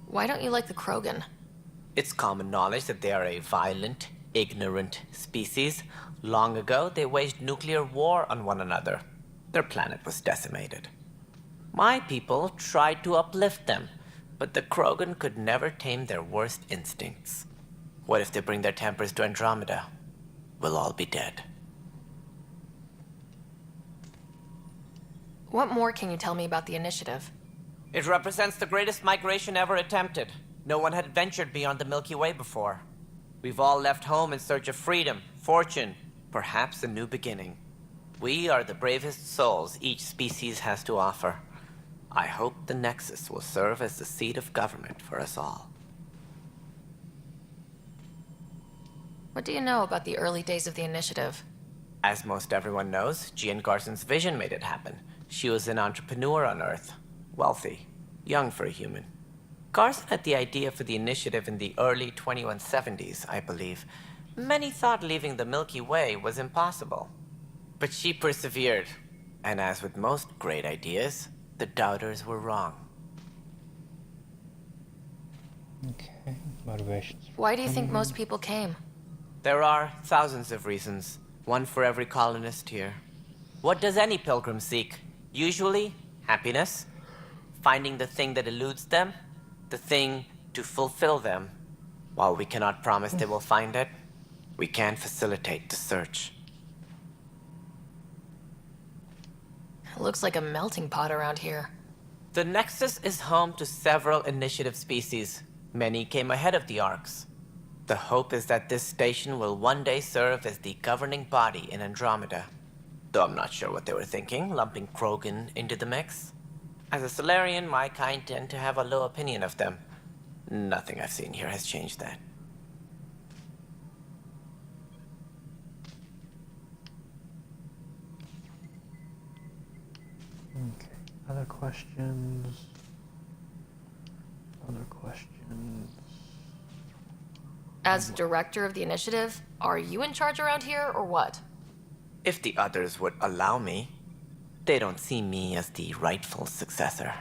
Why don't you like the Krogan? It's common knowledge that they are a violent, ignorant species. Long ago, they waged nuclear war on one another. Their planet was decimated. My people tried to uplift them, but the Krogan could never tame their worst instincts. What if they bring their tempers to Andromeda? We'll all be dead. What more can you tell me about the initiative? It represents the greatest migration ever attempted. No one had ventured beyond the Milky Way before. We've all left home in search of freedom, fortune, perhaps a new beginning. We are the bravest souls each species has to offer. I hope the Nexus will serve as the seat of government for us all. What do you know about the early days of the initiative? As most everyone knows, Jean Garson's vision made it happen. She was an entrepreneur on Earth. Wealthy. Young for a human. Garson had the idea for the initiative in the early 2170s, I believe. Many thought leaving the Milky Way was impossible. But she persevered. And as with most great ideas, the doubters were wrong. Okay, motivations. Why do you think most people came? There are thousands of reasons, one for every colonist here. What does any pilgrim seek? Usually, happiness. Finding the thing that eludes them, the thing to fulfill them. While we cannot promise they will find it, we can facilitate the search. It looks like a melting pot around here. The Nexus is home to several initiative species. Many came ahead of the Arks. The hope is that this station will one day serve as the governing body in Andromeda. Though I'm not sure what they were thinking, lumping Krogan into the mix. As a Solarian, my kind tend to have a low opinion of them. Nothing I've seen here has changed that. Okay, other questions? Other questions? As director of the initiative, are you in charge around here, or what? If the others would allow me. They don't see me as the rightful successor.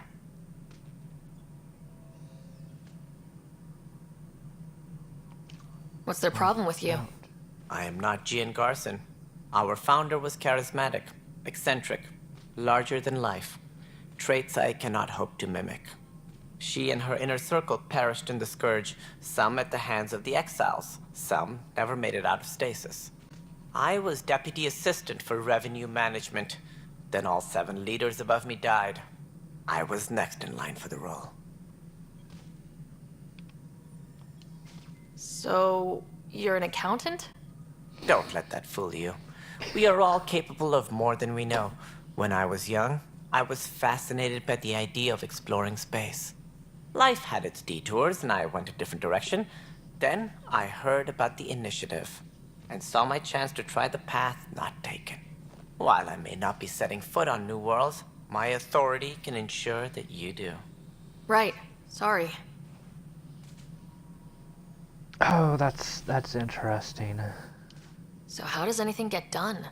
What's their problem with you? I am not Jean Garson. Our founder was charismatic, eccentric, larger than life. Traits I cannot hope to mimic. She and her inner circle perished in the Scourge, some at the hands of the Exiles, some never made it out of stasis. I was deputy assistant for revenue management. Then all 7 leaders above me died. I was next in line for the role. So, you're an accountant? Don't let that fool you. We are all capable of more than we know. When I was young, I was fascinated by the idea of exploring space. Life had its detours, and I went a different direction. Then I heard about the initiative, and saw my chance to try the path not taken. While I may not be setting foot on new worlds, my authority can ensure that you do. Right. Sorry. Oh, that's interesting. So how does anything get done?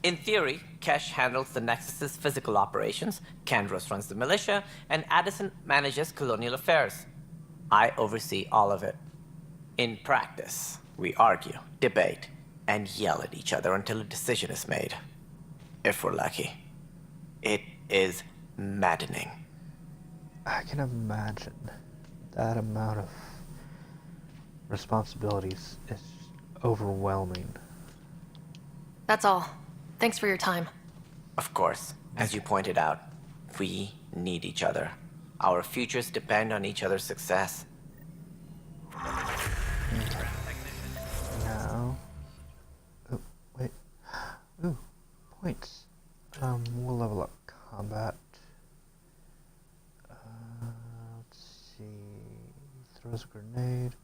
In theory, Kesh handles the Nexus's physical operations, Kandros runs the militia, and Addison manages colonial affairs. I oversee all of it. In practice, we argue, debate, and yell at each other until a decision is made. If we're lucky. It is maddening. I can imagine that amount of responsibilities is overwhelming. That's all. Thanks for your time. Of course, as you pointed out, we need each other. Our futures depend on each other's success. Now... Oh, wait. Ooh, points. We'll level up combat. Let's see... Throws a grenade.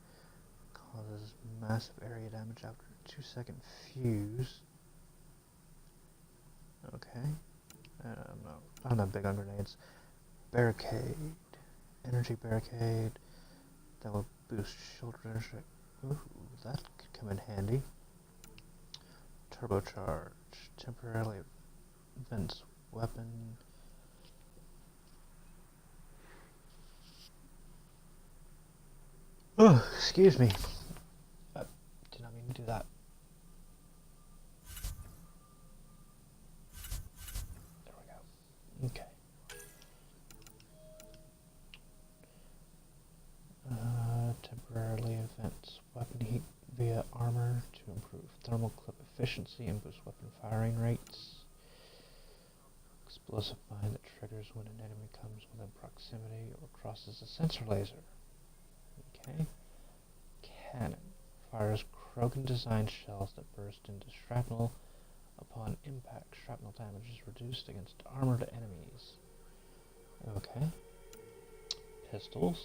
Causes massive area damage after a 2-second fuse. Okay. I'm not big on grenades. Barricade. Energy barricade. That will boost shoulder energy. Ooh, that could come in handy. Turbocharge. Temporarily vents weapon. Oh, excuse me. Did not mean to do that. There we go. Okay. Temporarily vents weapon heat via armor to improve thermal clip efficiency and boost weapon firing rates. Explosive mine that triggers when an enemy comes within proximity or crosses a sensor laser. Okay. Cannon. Fires Krogan designed shells that burst into shrapnel. Upon impact, shrapnel damage is reduced against armored enemies. Okay. Pistols.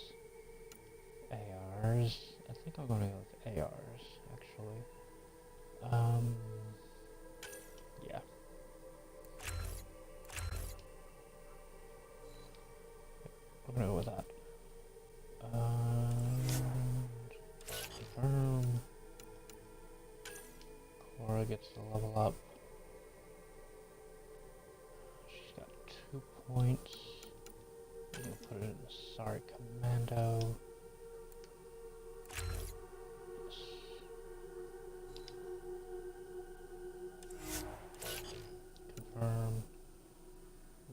ARs. I think I'm going to go with ARs, actually. Yeah. I'm going to go with that. Confirm. Cora gets the level up. She's got 2 points. I'm going to put it in the Sorry Commando. Confirm.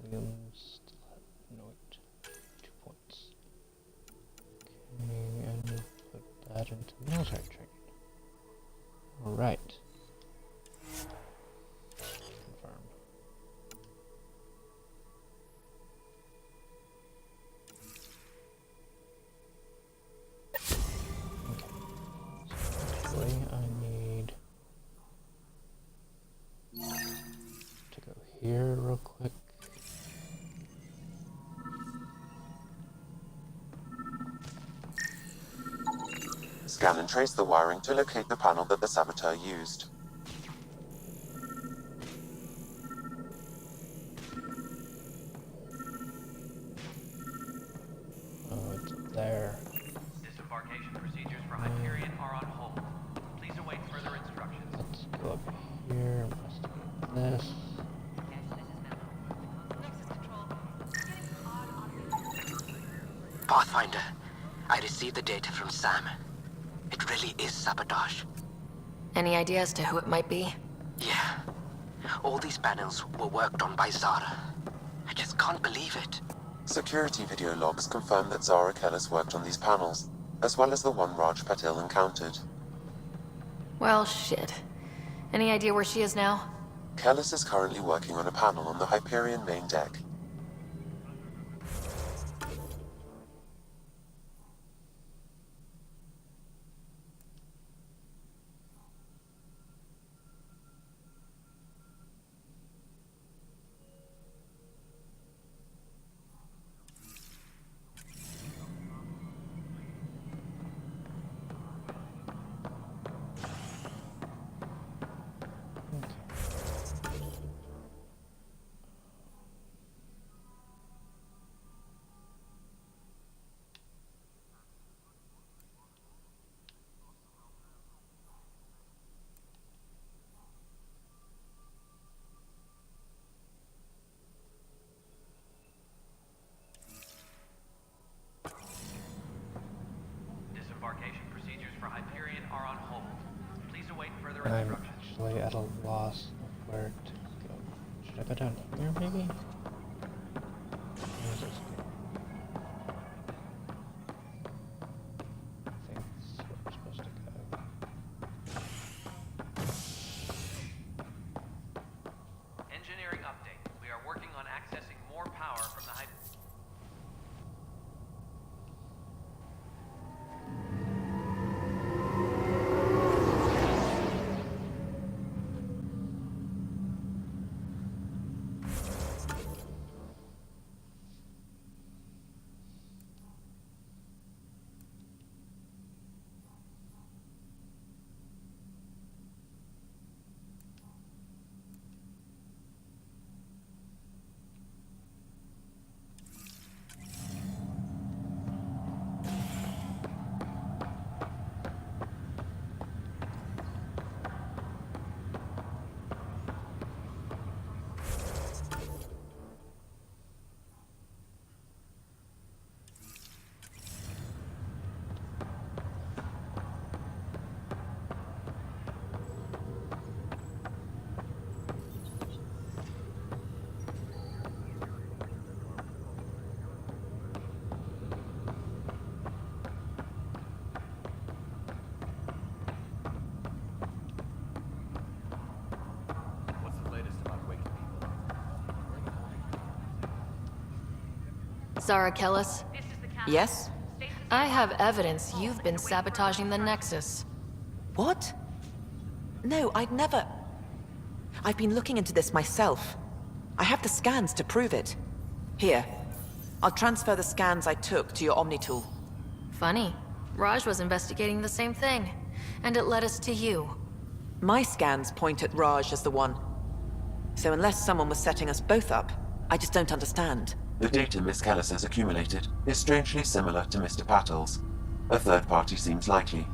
Liam still had, no wait, 2 points. Okay, and we'll put that into military training. Alright. Confirm. Okay. So actually I need to go here real quick. Scan and trace the wiring to locate the panel that the saboteur used. Oh, it's there. Disembarkation procedures for Hyperion are on hold. Please await further instructions. Let's go up here, investigate this. Pathfinder, I received the data from Sam. It really is sabotage. Any idea as to who it might be? Yeah. All these panels were worked on by Zara. I just can't believe it. Security video logs confirm that Zara Kellis worked on these panels, as well as the one Raj Patil encountered. Well, shit. Any idea where she is now? Kellis is currently working on a panel on the Hyperion main deck. Embarkation procedures for Hyperion are on hold. Please await further I'm instructions. actually at a loss of where to go. Should I go down here, maybe? Where does this go? I think this is where we're supposed to go. Engineering update. We are working on accessing more power from the Zara Kellis? Yes? I have evidence you've been sabotaging the Nexus. What? No, I'd never... I've been looking into this myself. I have the scans to prove it. Here. I'll transfer the scans I took to your Omni tool. Funny. Raj was investigating the same thing, and it led us to you. My scans point at Raj as the one. So unless someone was setting us both up, I just don't understand. The data Miss Kellis has accumulated is strangely similar to Mr. Patel's. A third party seems likely.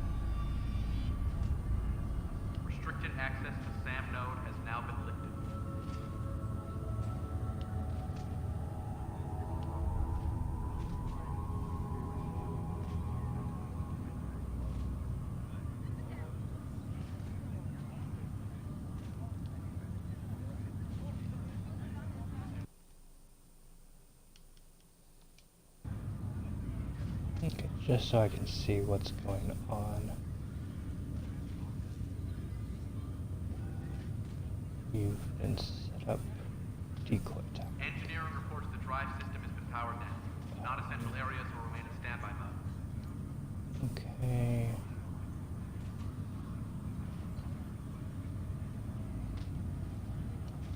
restricted access to SAM node has now been lifted. Okay, just so I can see what's going on. You've been set up. Decoy tower. Engineering reports the drive system has been powered down. Non-essential areas will remain in standby mode. Okay.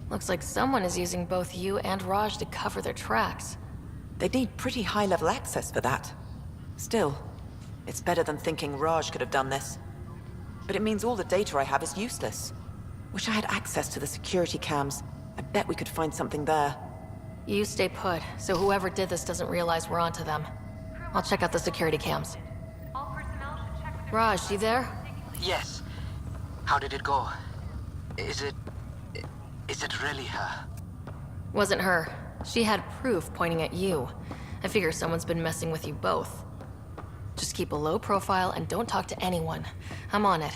Looks like someone is using both you and Raj to cover their tracks. They need pretty high-level access for that. Still, it's better than thinking Raj could have done this. But it means all the data I have is useless. Wish I had access to the security cams. I bet we could find something there. You stay put, so whoever did this doesn't realize we're onto them. I'll check out the security cams. Raj, you there? Yes. How did it go? Is it really her? Wasn't her. She had proof pointing at you. I figure someone's been messing with you both. Just keep a low profile and don't talk to anyone. I'm on it.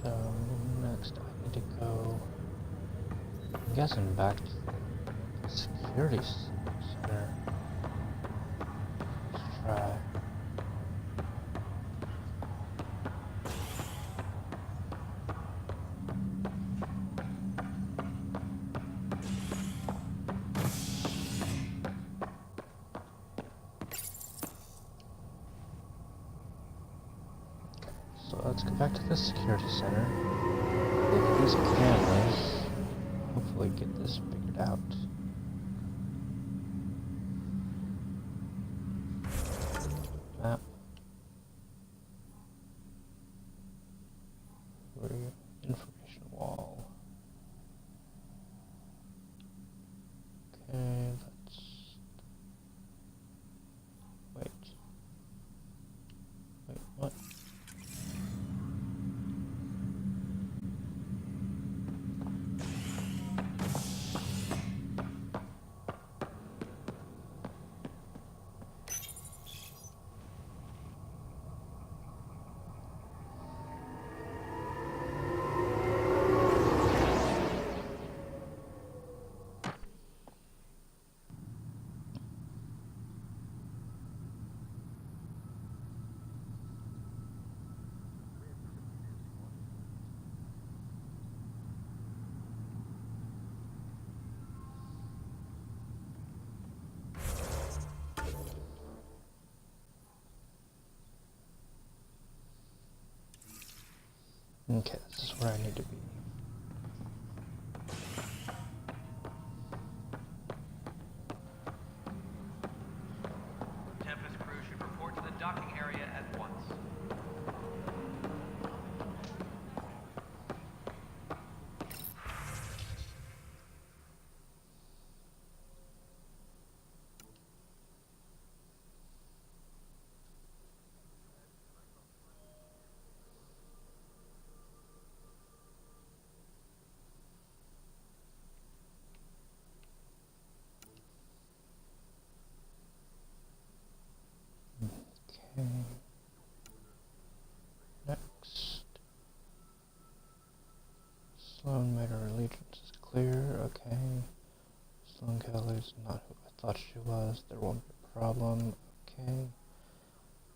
So next I need to go, I'm guessing back to the security center. Let's try. So let's go back to the security center. Look at these cameras. Hopefully get this figured out. Map. Where information wall. Okay, let's wait. Wait, what? Okay, this is where I need to be. Tempest crew should report to the docking area at once. Okay. Next. Sloan made her allegiance is clear. Okay. Sloan Kelly's not who I thought she was. There won't be a problem. Okay.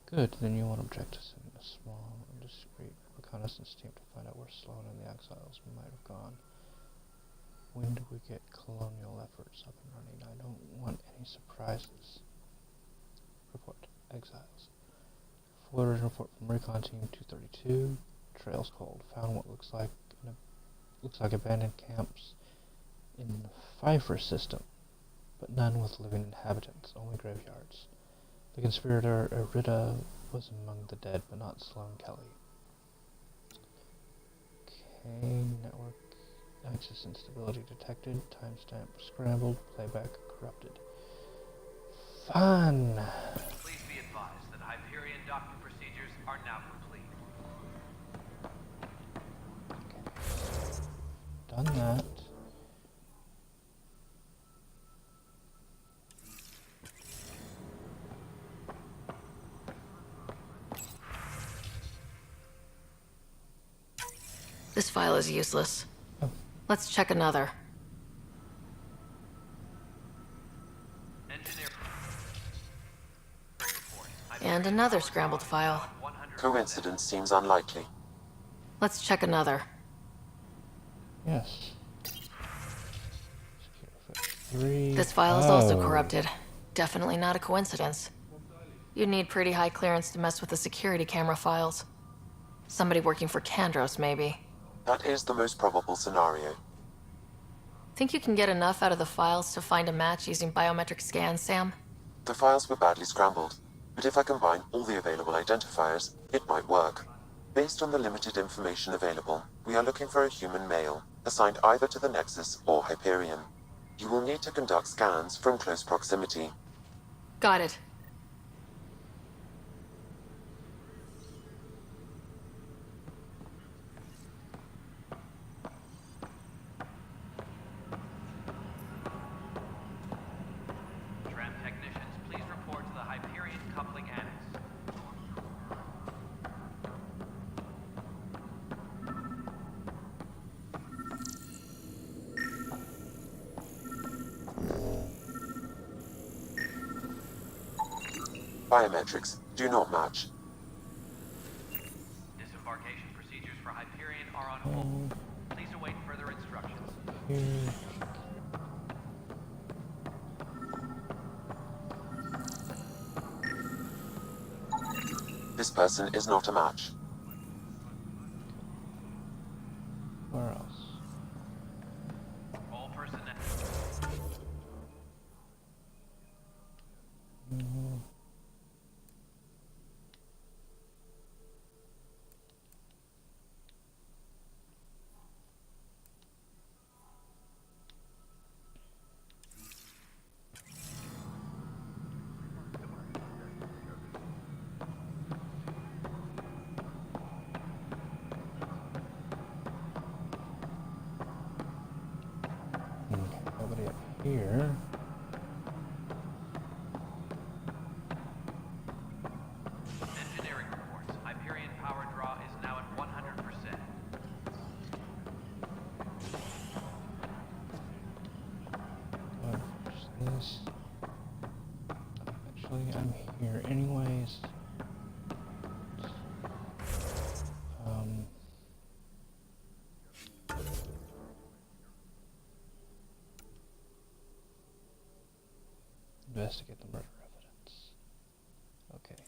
Good. Then you won't object to sending a small, discreet reconnaissance team to find out where Sloan and the exiles might have gone. When do we get colonial efforts up and running? I don't want any surprises. Report. Exiles. Forwarded report from Recon Team 232. Trails cold. Found what looks like abandoned camps in the Pfeiffer system, but none with living inhabitants, only graveyards. The conspirator Erida was among the dead, but not Sloan Kelly. Okay, network access instability detected, timestamp scrambled, playback corrupted. Fun! Please be advised that Hyperion docking procedures are now complete. Done that. This file is useless. Oh. Let's check another. And another scrambled file. Coincidence seems unlikely. Let's check another. Yes. Three. This file is also corrupted. Definitely not a coincidence. You'd need pretty high clearance to mess with the security camera files. Somebody working for Kandros, maybe. That is the most probable scenario. Think you can get enough out of the files to find a match using biometric scans, Sam? The files were badly scrambled, but if I combine all the available identifiers, it might work. Based on the limited information available, we are looking for a human male, assigned either to the Nexus or Hyperion. You will need to conduct scans from close proximity. Got it. Tram technicians, please report to the Hyperion coupling annex. Biometrics do not match. Disembarkation procedures for Hyperion are on hold. Please await further instructions. This person is not a match. Where else? All personnel. Nobody up here. Engineering reports. Hyperion power draw is now at 100%. This. Actually, I'm here anyways. Investigate the murder evidence. Okay.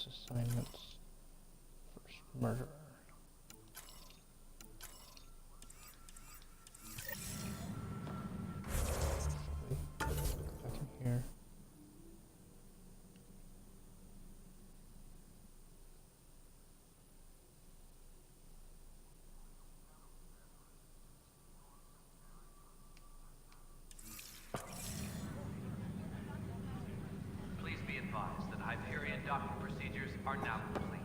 assignments. First murderer. Go back in here. Please be advised that Hyperion docking procedures are now complete.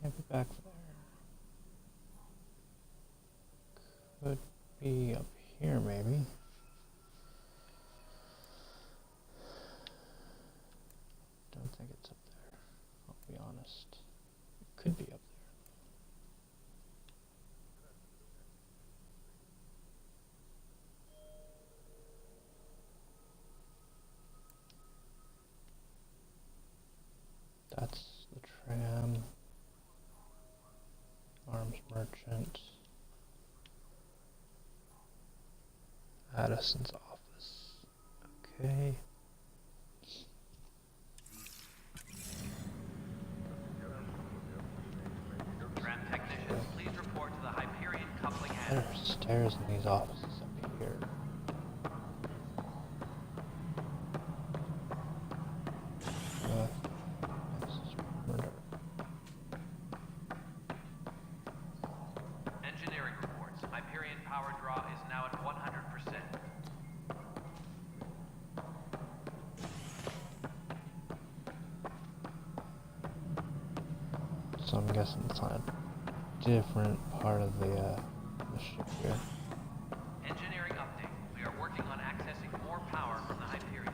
Can't be back there. Could be up here, maybe. Don't think it's up there. I'll be honest. It could be up there. That's the tram. Arms merchant. Addison's office. Okay. Tram technicians, please report to the Hyperion coupling There end. are stairs in these offices up here. Nexus murder. Engineering reports. Hyperion power draw is now at 100%. So I'm guessing it's on a different part of the ship here. Engineering update. We are working on accessing more power from the Hyperion.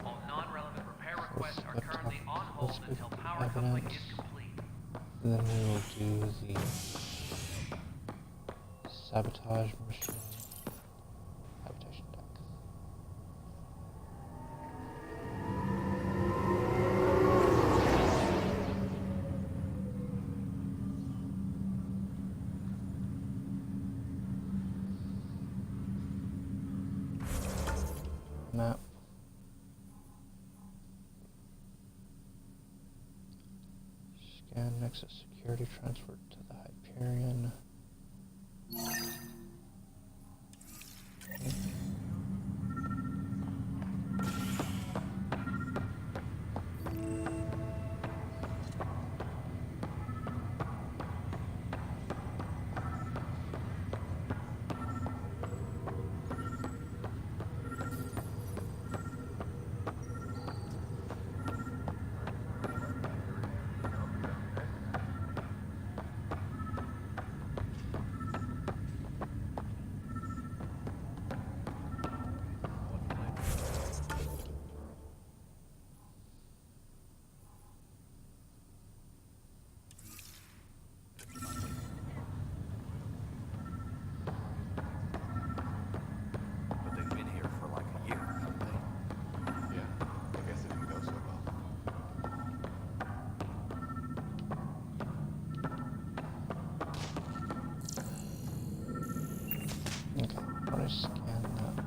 All non-relevant repair requests are currently on hold until power coupling is complete. Then we will do the sabotage mission. Habitation deck. Map. Scan Nexus security transferred to the Hyperion. But they've been here for like a year, haven't they? Yeah, I guess it didn't go so well. Okay, how do I scan that?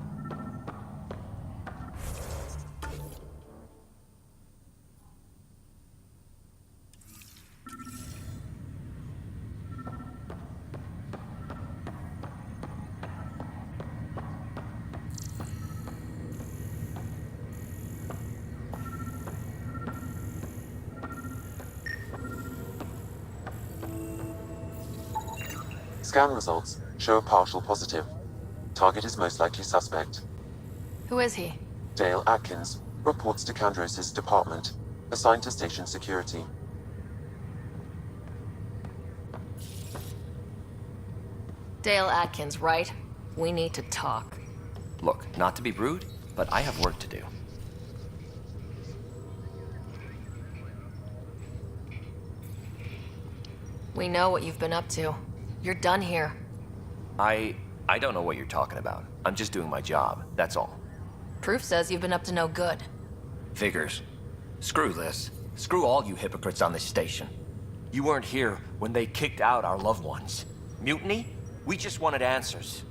Scan results show a partial positive. Target is most likely suspect. Who is he? Dale Atkins reports to Kandros' department, assigned to station security. Dale Atkins, right? We need to talk. Look, not to be rude, but I have work to do. We know what you've been up to. You're done here. I don't know what you're talking about. I'm just doing my job, that's all. Proof says you've been up to no good. Figures. Screw this. Screw all you hypocrites on this station. You weren't here when they kicked out our loved ones. Mutiny? We just wanted answers.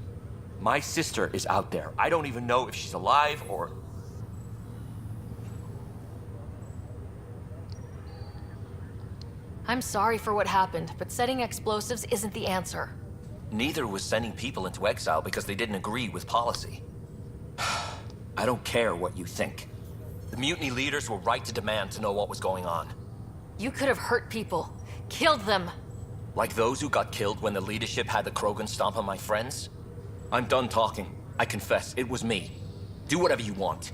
My sister is out there. I don't even know if she's alive or... I'm sorry for what happened, but setting explosives isn't the answer. Neither was sending people into exile because they didn't agree with policy. I don't care what you think. The mutiny leaders were right to demand to know what was going on. You could have hurt people. Killed them. Like those who got killed when the leadership had the Krogan stomp on my friends? I'm done talking. I confess, it was me. Do whatever you want.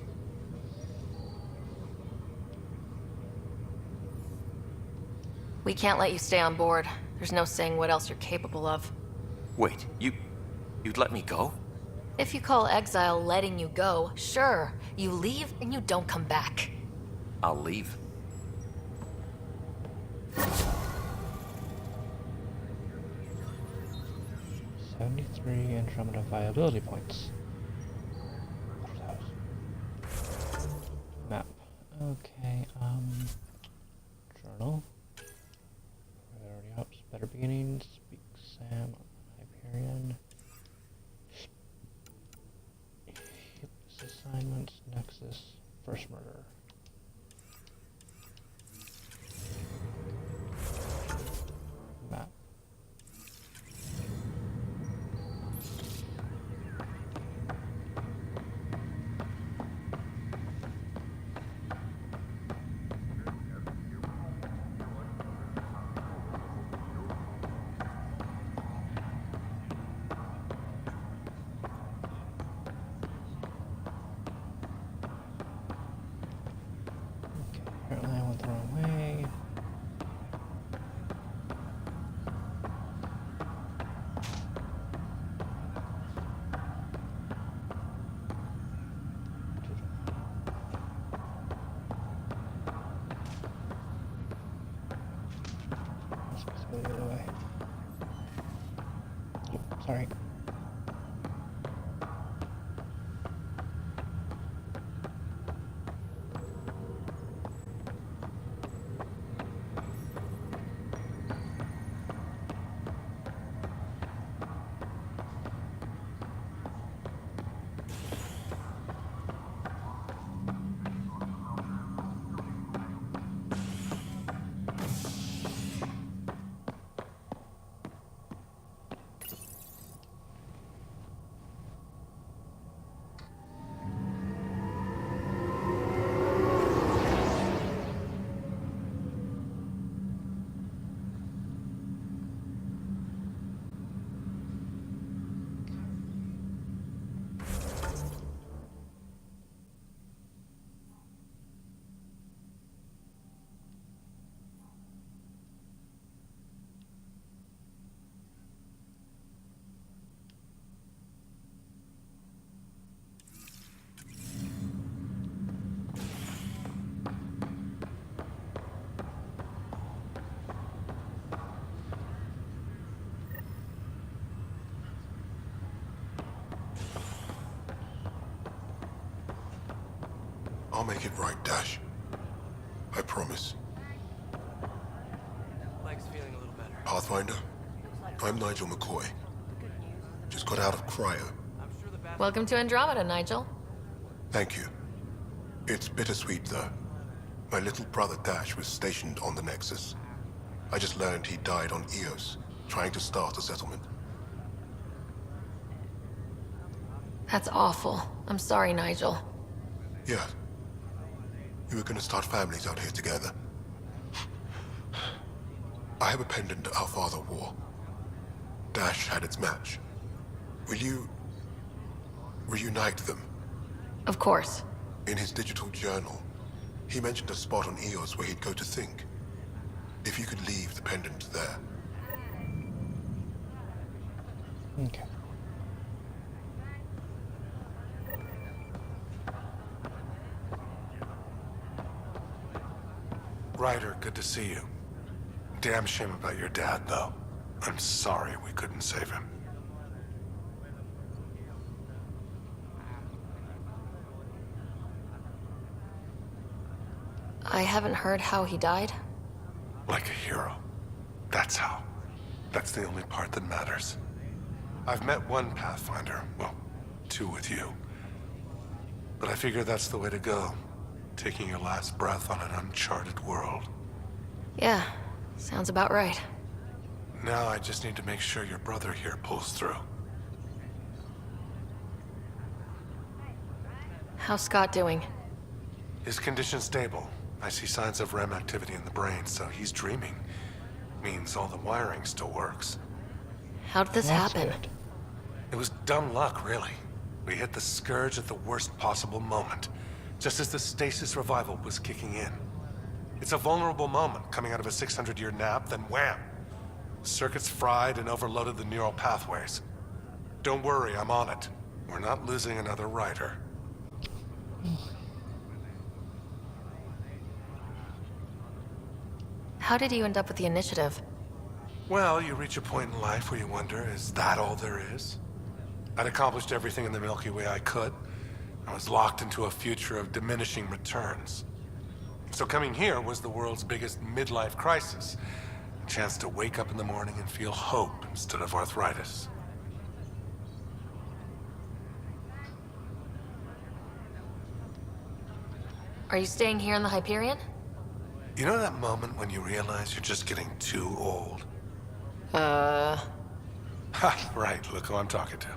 We can't let you stay on board. There's no saying what else you're capable of. Wait, you'd let me go? If you call exile letting you go, sure. You leave and you don't come back. I'll leave. 73 Andromeda viability points. Map. Okay, journal. Priority ops, better beginnings, speak Sam, Hyperion. Assignments, Nexus, first murder. Map. Apparently I went the wrong way. I'm supposed to go the other way. Oh, sorry. I'll make it right, Dash. I promise. Leg's feeling a little better. Pathfinder, I'm Nigel McCoy. Just got out of cryo. Welcome to Andromeda, Nigel. Thank you. It's bittersweet, though. My little brother Dash was stationed on the Nexus. I just learned he died on Eos, trying to start a settlement. That's awful. I'm sorry, Nigel. Yeah. We were gonna start families out here together. I have a pendant our father wore. Dash had its match. Will you reunite them? Of course. In his digital journal, he mentioned a spot on Eos where he'd go to think. If you could leave the pendant there. Okay. Ryder, good to see you. Damn shame about your dad, though. I'm sorry we couldn't save him. I haven't heard how he died. Like a hero. That's how. That's the only part that matters. I've met one Pathfinder, well, 2 with you. But I figure that's the way to go. Taking your last breath on an uncharted world. Yeah, sounds about right. Now I just need to make sure your brother here pulls through. How's Scott doing? His condition's stable. I see signs of REM activity in the brain, so he's dreaming. Means all the wiring still works. How did this happen? It was dumb luck, really. We hit the Scourge at the worst possible moment, just as the stasis revival was kicking in. It's a vulnerable moment coming out of a 600-year nap, then wham! Circuits fried and overloaded the neural pathways. Don't worry, I'm on it. We're not losing another writer. How did you end up with the initiative? Well, you reach a point in life where you wonder, is that all there is? I'd accomplished everything in the Milky Way I could. I was locked into a future of diminishing returns. So coming here was the world's biggest midlife crisis. A chance to wake up in the morning and feel hope instead of arthritis. Are you staying here in the Hyperion? You know that moment when you realize you're just getting too old? Ha, right, look who I'm talking to.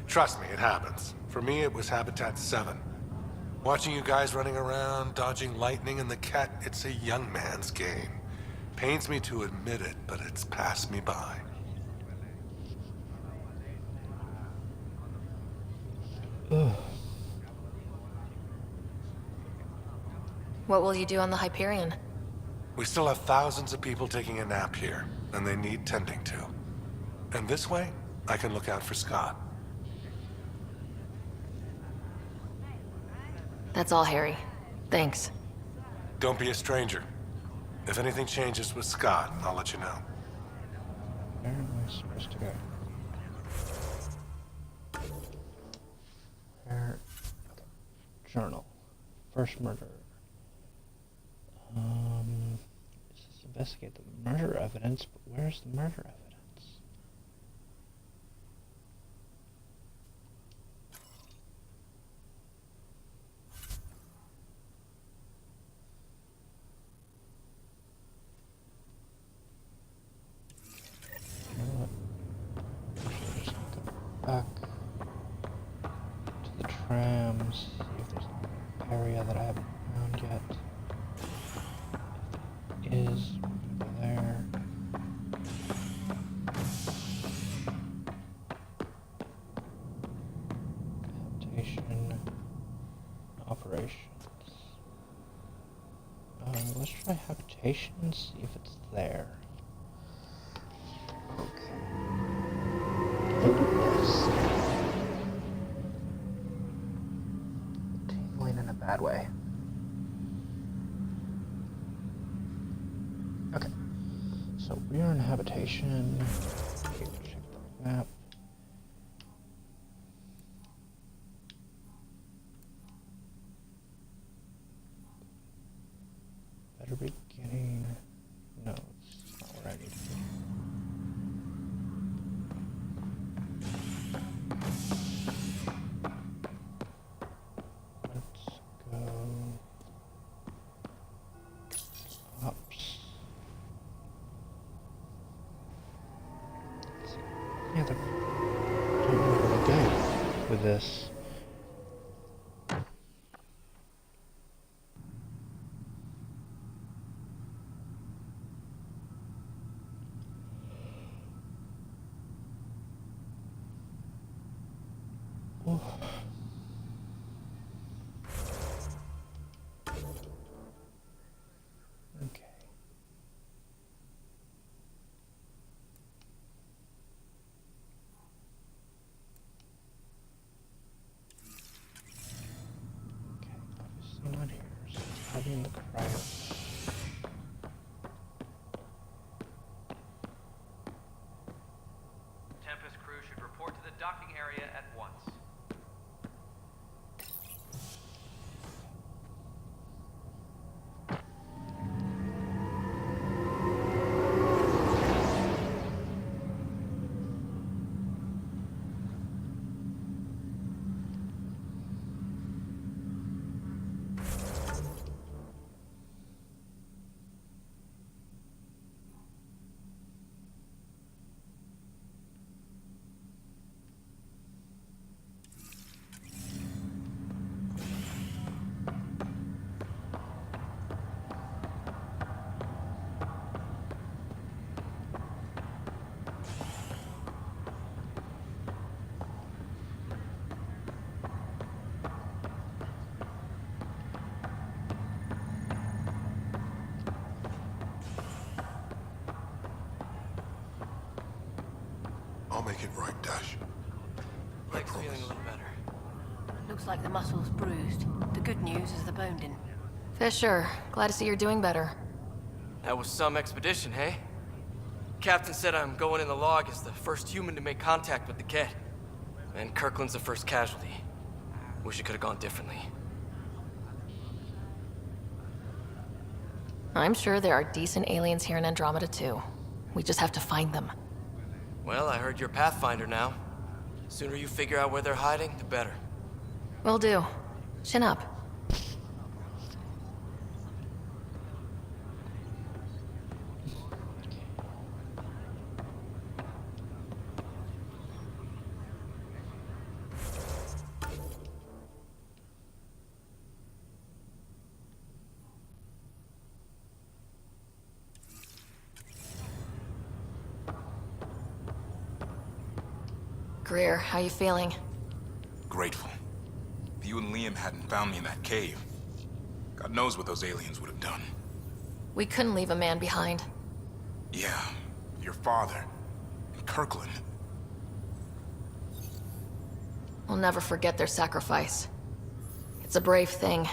Trust me, it happens. For me, it was Habitat 7. Watching you guys running around, dodging lightning and the cat, it's a young man's game. Pains me to admit it, but it's passed me by. What will you do on the Hyperion? We still have thousands of people taking a nap here, and they need tending to. And this way, I can look out for Scott. That's all, Harry. Thanks. Don't be a stranger. If anything changes with Scott, I'll let you know. Where am I supposed to go? Where? Okay. Journal. First murder. This is investigate the murder evidence, but where's the murder evidence? Back to the trams, see if there's an area that I haven't found yet. If there is, go there. Adaptation, operations. Let's try habitation, see if it's there. Tingling in a bad way. Okay. So we are in habitation. Okay, check the map. Better be getting... No, it's not where I need to be. Yeah, I don't know where to go with this. Oof. Okay. I'll make it right, Dash. Leg's feeling a little better. Looks like the muscle's bruised. The good news is the bone didn't. Fisher, glad to see you're doing better. That was some expedition, hey? Captain said I'm going in the log as the first human to make contact with the Ket. And Kirkland's the first casualty. Wish it could have gone differently. I'm sure there are decent aliens here in Andromeda too. We just have to find them. Well, I heard you're Pathfinder now. Sooner you figure out where they're hiding, the better. Will do. Chin up. Greer, how you feeling? Grateful. If you and Liam hadn't found me in that cave, God knows what those aliens would have done. We couldn't leave a man behind. Yeah, your father, and Kirkland. We'll never forget their sacrifice. It's a brave thing,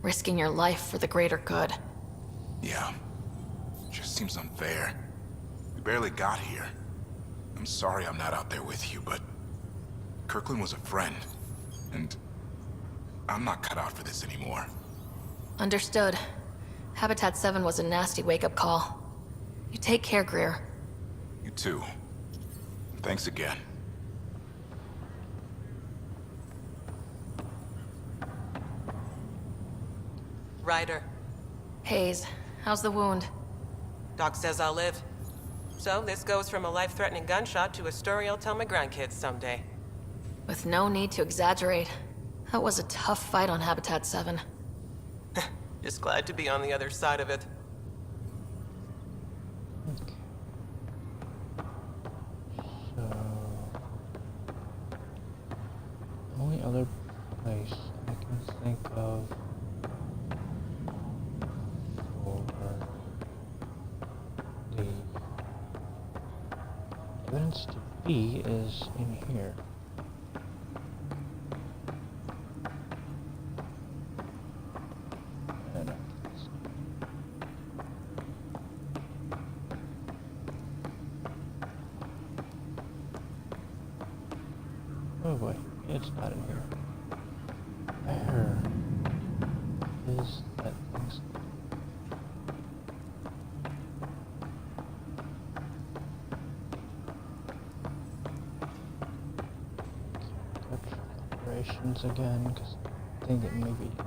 risking your life for the greater good. Yeah, just seems unfair. We barely got here. I'm sorry I'm not out there with you, but Kirkland was a friend, and I'm not cut out for this anymore. Understood. Habitat 7 was a nasty wake-up call. You take care, Greer. You too. Thanks again. Ryder. Hayes, how's the wound? Doc says I'll live. So this goes from a life-threatening gunshot to a story I'll tell my grandkids someday. With no need to exaggerate. That was a tough fight on Habitat 7. Just glad to be on the other side of it. So, the only other place I can think of for the evidence to be is in here. Oh boy, it's not in here. Where is that thing? Go check operations again, because I think it may be in there.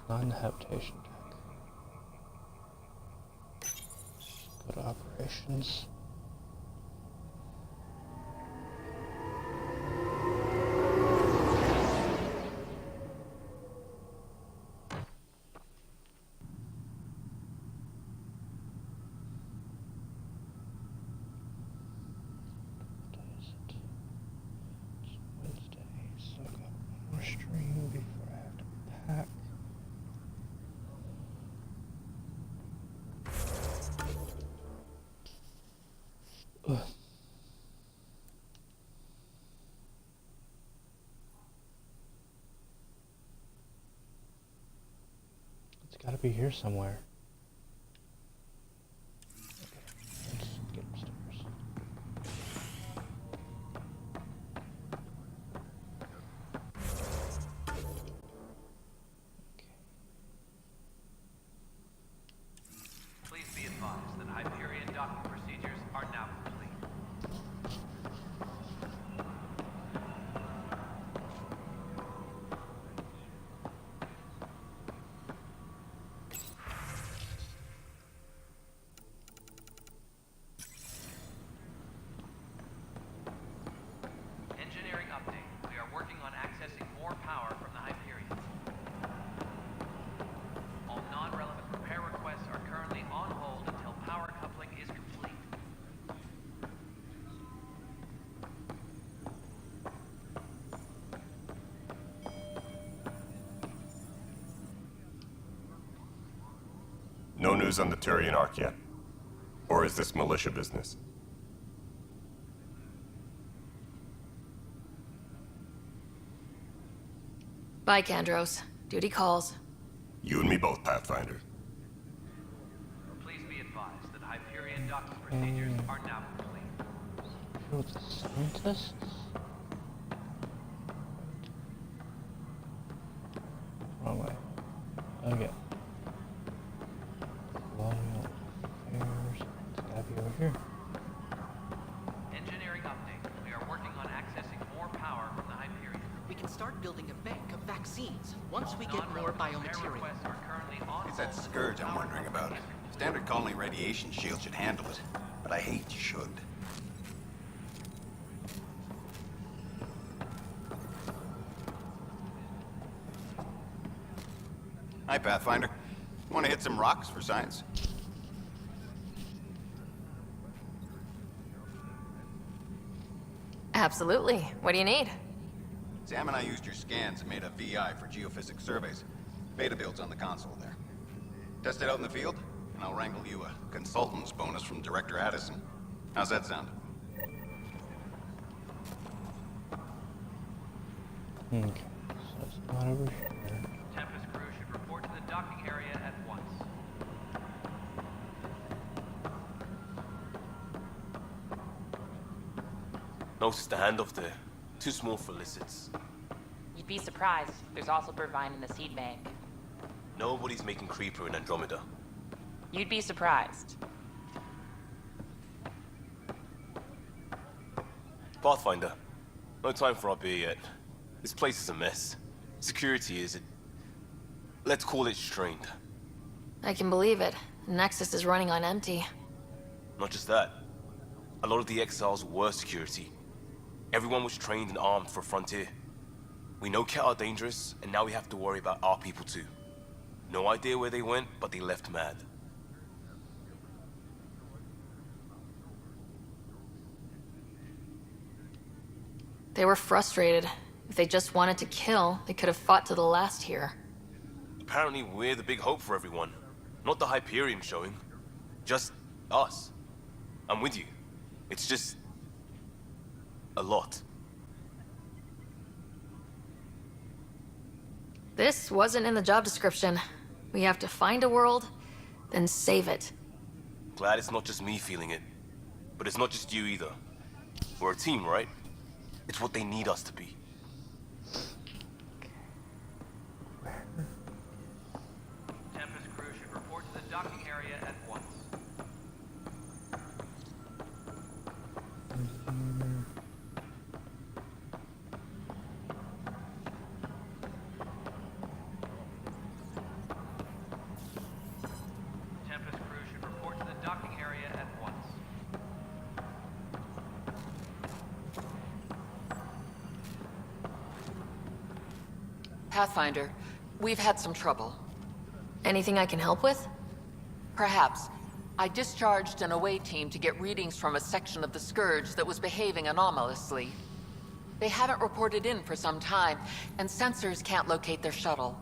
On the habitation deck. Go to operations. What day is it? It's Wednesday, so I've got one more stream before I have to pack. Ugh. It's gotta be here somewhere. Okay, let's get upstairs. Please be advised that Hyperion docking procedures are now complete. No news on the Turian Ark yet? Or is this militia business? Bye, Kandros. Duty calls. You and me both, Pathfinder. Please be advised that Hyperion docking procedures are now complete. Kill the scientists? Wrong way. Okay. Colonial affairs. It's gotta be over here. Engineering update. We are working on accessing more power from the Hyperion. We can start building a bank of vaccines once we get more biomaterial. It's that scourge I'm wondering about. Standard colony radiation shield should handle it, but I hate should. Hi, Pathfinder. Want to hit some rocks for science? Absolutely. What do you need? Sam and I used your scans and made a VI for geophysics surveys. Beta builds on the console there. Test it out in the field, and I'll wrangle you a consultant's bonus from Director Addison. How's that sound? Okay, so it's not over here. Tempest crew should report to the docking area at once. Notice the handoff there. Too small for lizards. You'd be surprised. There's also Burbine in the seed bank. Nobody's making Creeper in Andromeda. You'd be surprised. Pathfinder, no time for our beer yet. This place is a mess. Security is, let's call it strained. I can believe it. Nexus is running on empty. Not just that. A lot of the exiles were security. Everyone was trained and armed for Frontier. We know Ket are dangerous, and now we have to worry about our people too. No idea where they went, but they left mad. They were frustrated. If they just wanted to kill, they could have fought to the last here. Apparently we're the big hope for everyone. Not the Hyperion showing. Just us. I'm with you. It's just... a lot. This wasn't in the job description. We have to find a world, then save it. Glad it's not just me feeling it. But it's not just you either. We're a team, right? It's what they need us to be. Tempest crew should report to the docking area at once. Tempest crew should report to the docking area at once. Pathfinder, we've had some trouble. Anything I can help with? Perhaps. I discharged an away team to get readings from a section of the Scourge that was behaving anomalously. They haven't reported in for some time, and sensors can't locate their shuttle.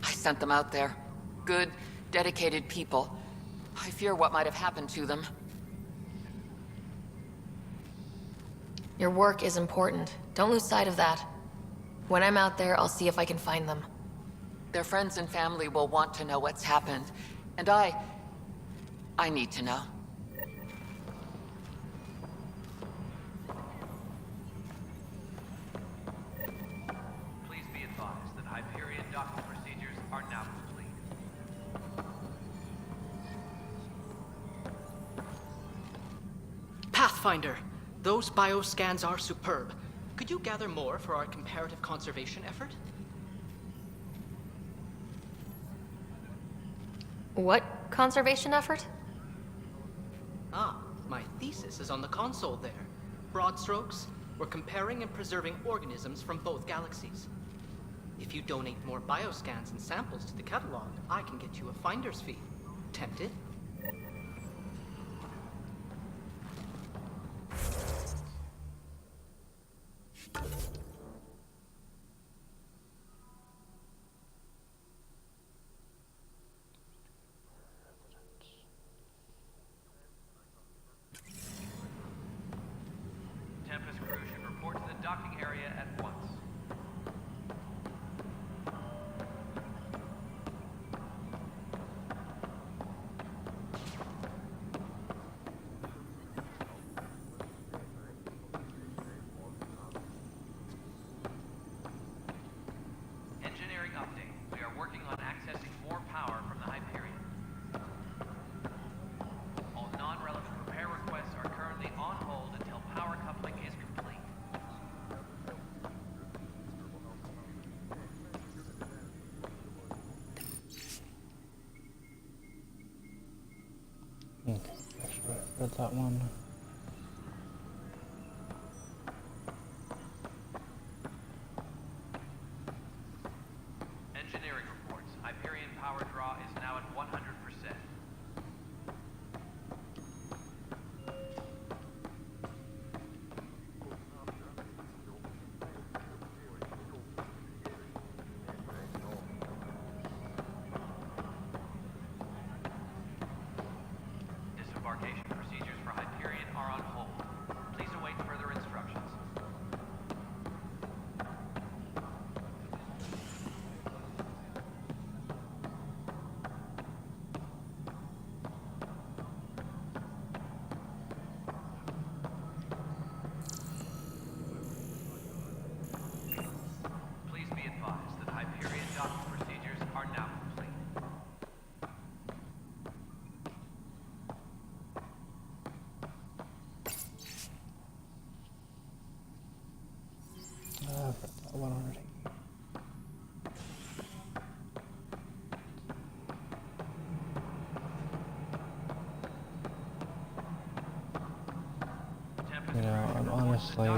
I sent them out there. Good, dedicated people. I fear what might have happened to them. Your work is important. Don't lose sight of that. When I'm out there, I'll see if I can find them. Their friends and family will want to know what's happened, and I need to know. Please be advised that Hyperion docking procedures are now complete. Pathfinder, those bioscans are superb. Could you gather more for our comparative conservation effort? What conservation effort? Ah, my thesis is on the console there. Broad strokes, we're comparing and preserving organisms from both galaxies. If you donate more bioscans and samples to the catalog, I can get you a finder's fee. Tempted? update. We are working on accessing more power from the Hyperion. All non-relevant repair requests are currently on hold until power coupling is complete. Okay, actually, read that one. Engineering reports. Hyperion power draw is now at 100%. Disembarkation procedures for Hyperion are on hold. Please await further instructions. Please be advised that Hyperion docking procedures are now complete. I've read that one already. You know, I'm honestly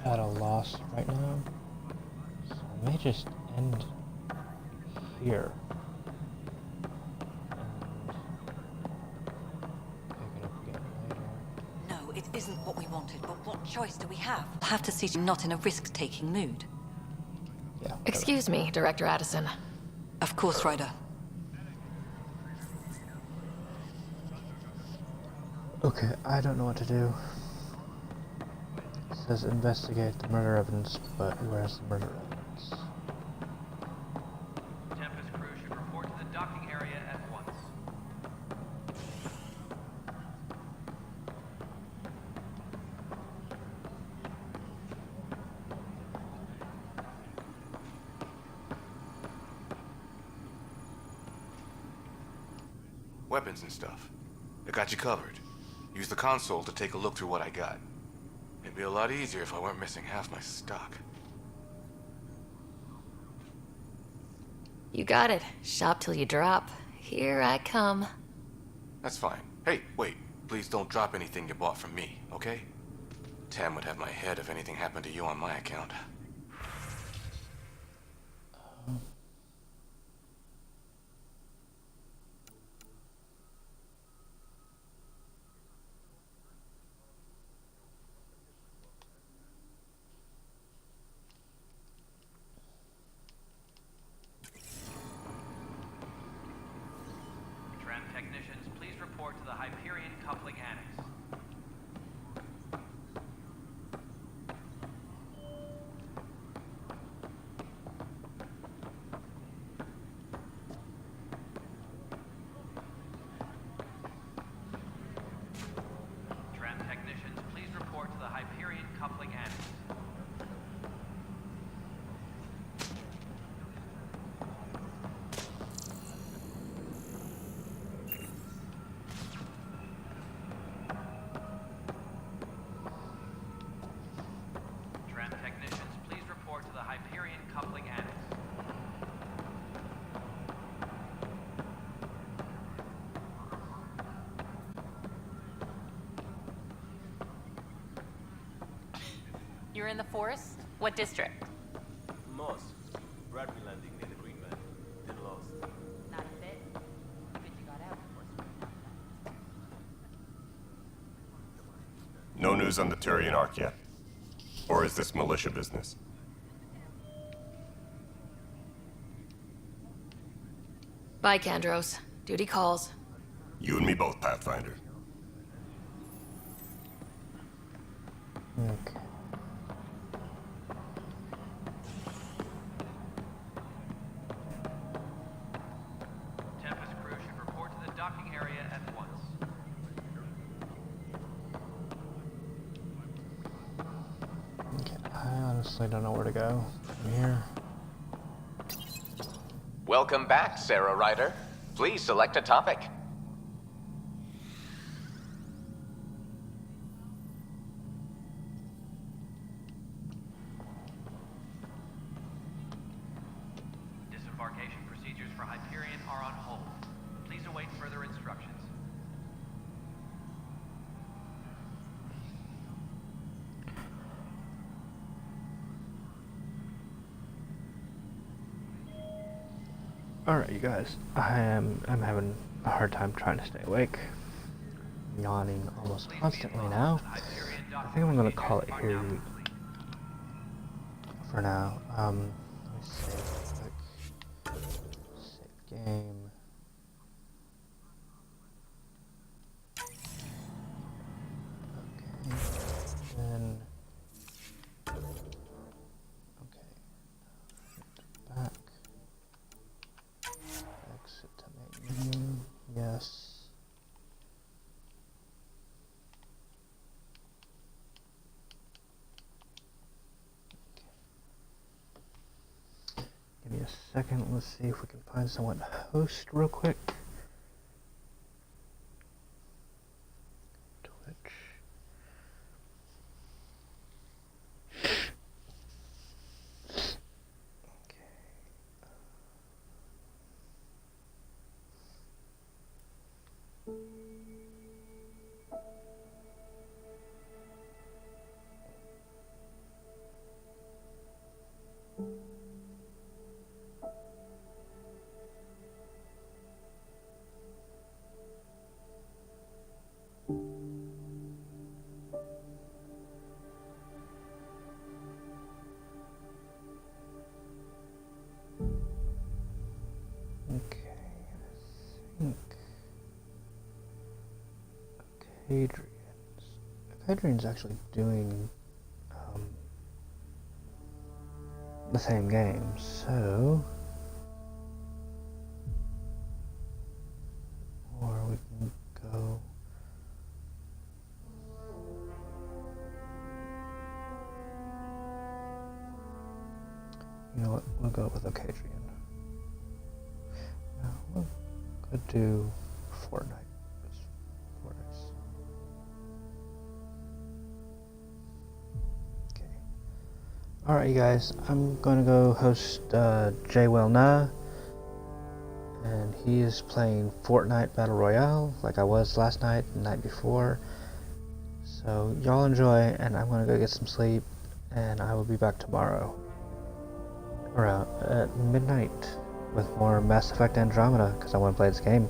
at a loss right now, so I may just end here. No, it isn't what we wanted, but what choice do we have? I'll have to see you're not in a risk-taking mood. Yeah. Excuse me, Director Addison. Of course, Ryder. Okay, I don't know what to do. It says investigate the murder evidence, but where's the murder evidence? Tempest crew should report to the docking area at once. Weapons and stuff. I got you covered. Use the console to take a look through what I got. It'd be a lot easier if I weren't missing half my stock. You got it. Shop till you drop. Here I come. That's fine. Hey, wait. Please don't drop anything you bought from me, okay? Tam would have my head if anything happened to you on my account. Tram technicians, please report to the Hyperion coupling annex. Tram technicians, please report to the Hyperion coupling annex. Tram technicians, please report to the Hyperion coupling annex. You're in the forest? What district? Moss. Bradley landing near the Green Man. Then lost. Not a bit. Good you got out before. No news on the Turian Ark yet? Or is this militia business? Bye, Kandros. Duty calls. You and me both, Pathfinder. Okay. Tempest crew should report to the docking area at once. Okay, I honestly don't know where to go from here. Welcome back, Sarah Ryder. Please select a topic. Disembarkation procedures for Hyperion are on hold. Please await further instructions. Alright, you guys, I'm having a hard time trying to stay awake. Yawning almost constantly now. I think I'm gonna call it here for now. Let me save quick. Save game. Okay. Then back. Exit to main menu. Yes. Give me a second. Let's see if we can find someone to host real quick. Twitch. Okay, I think Hadrian's actually doing the same game, so or we can go you know what, we'll go with Ocadrian. No, we could do Fortnite. Alright, you guys, I'm gonna go host Jay Nah, and he is playing Fortnite Battle Royale like I was last night and the night before. So y'all enjoy, and I'm gonna go get some sleep, and I will be back tomorrow around at midnight with more Mass Effect Andromeda because I want to play this game.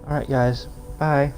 Alright, guys, bye.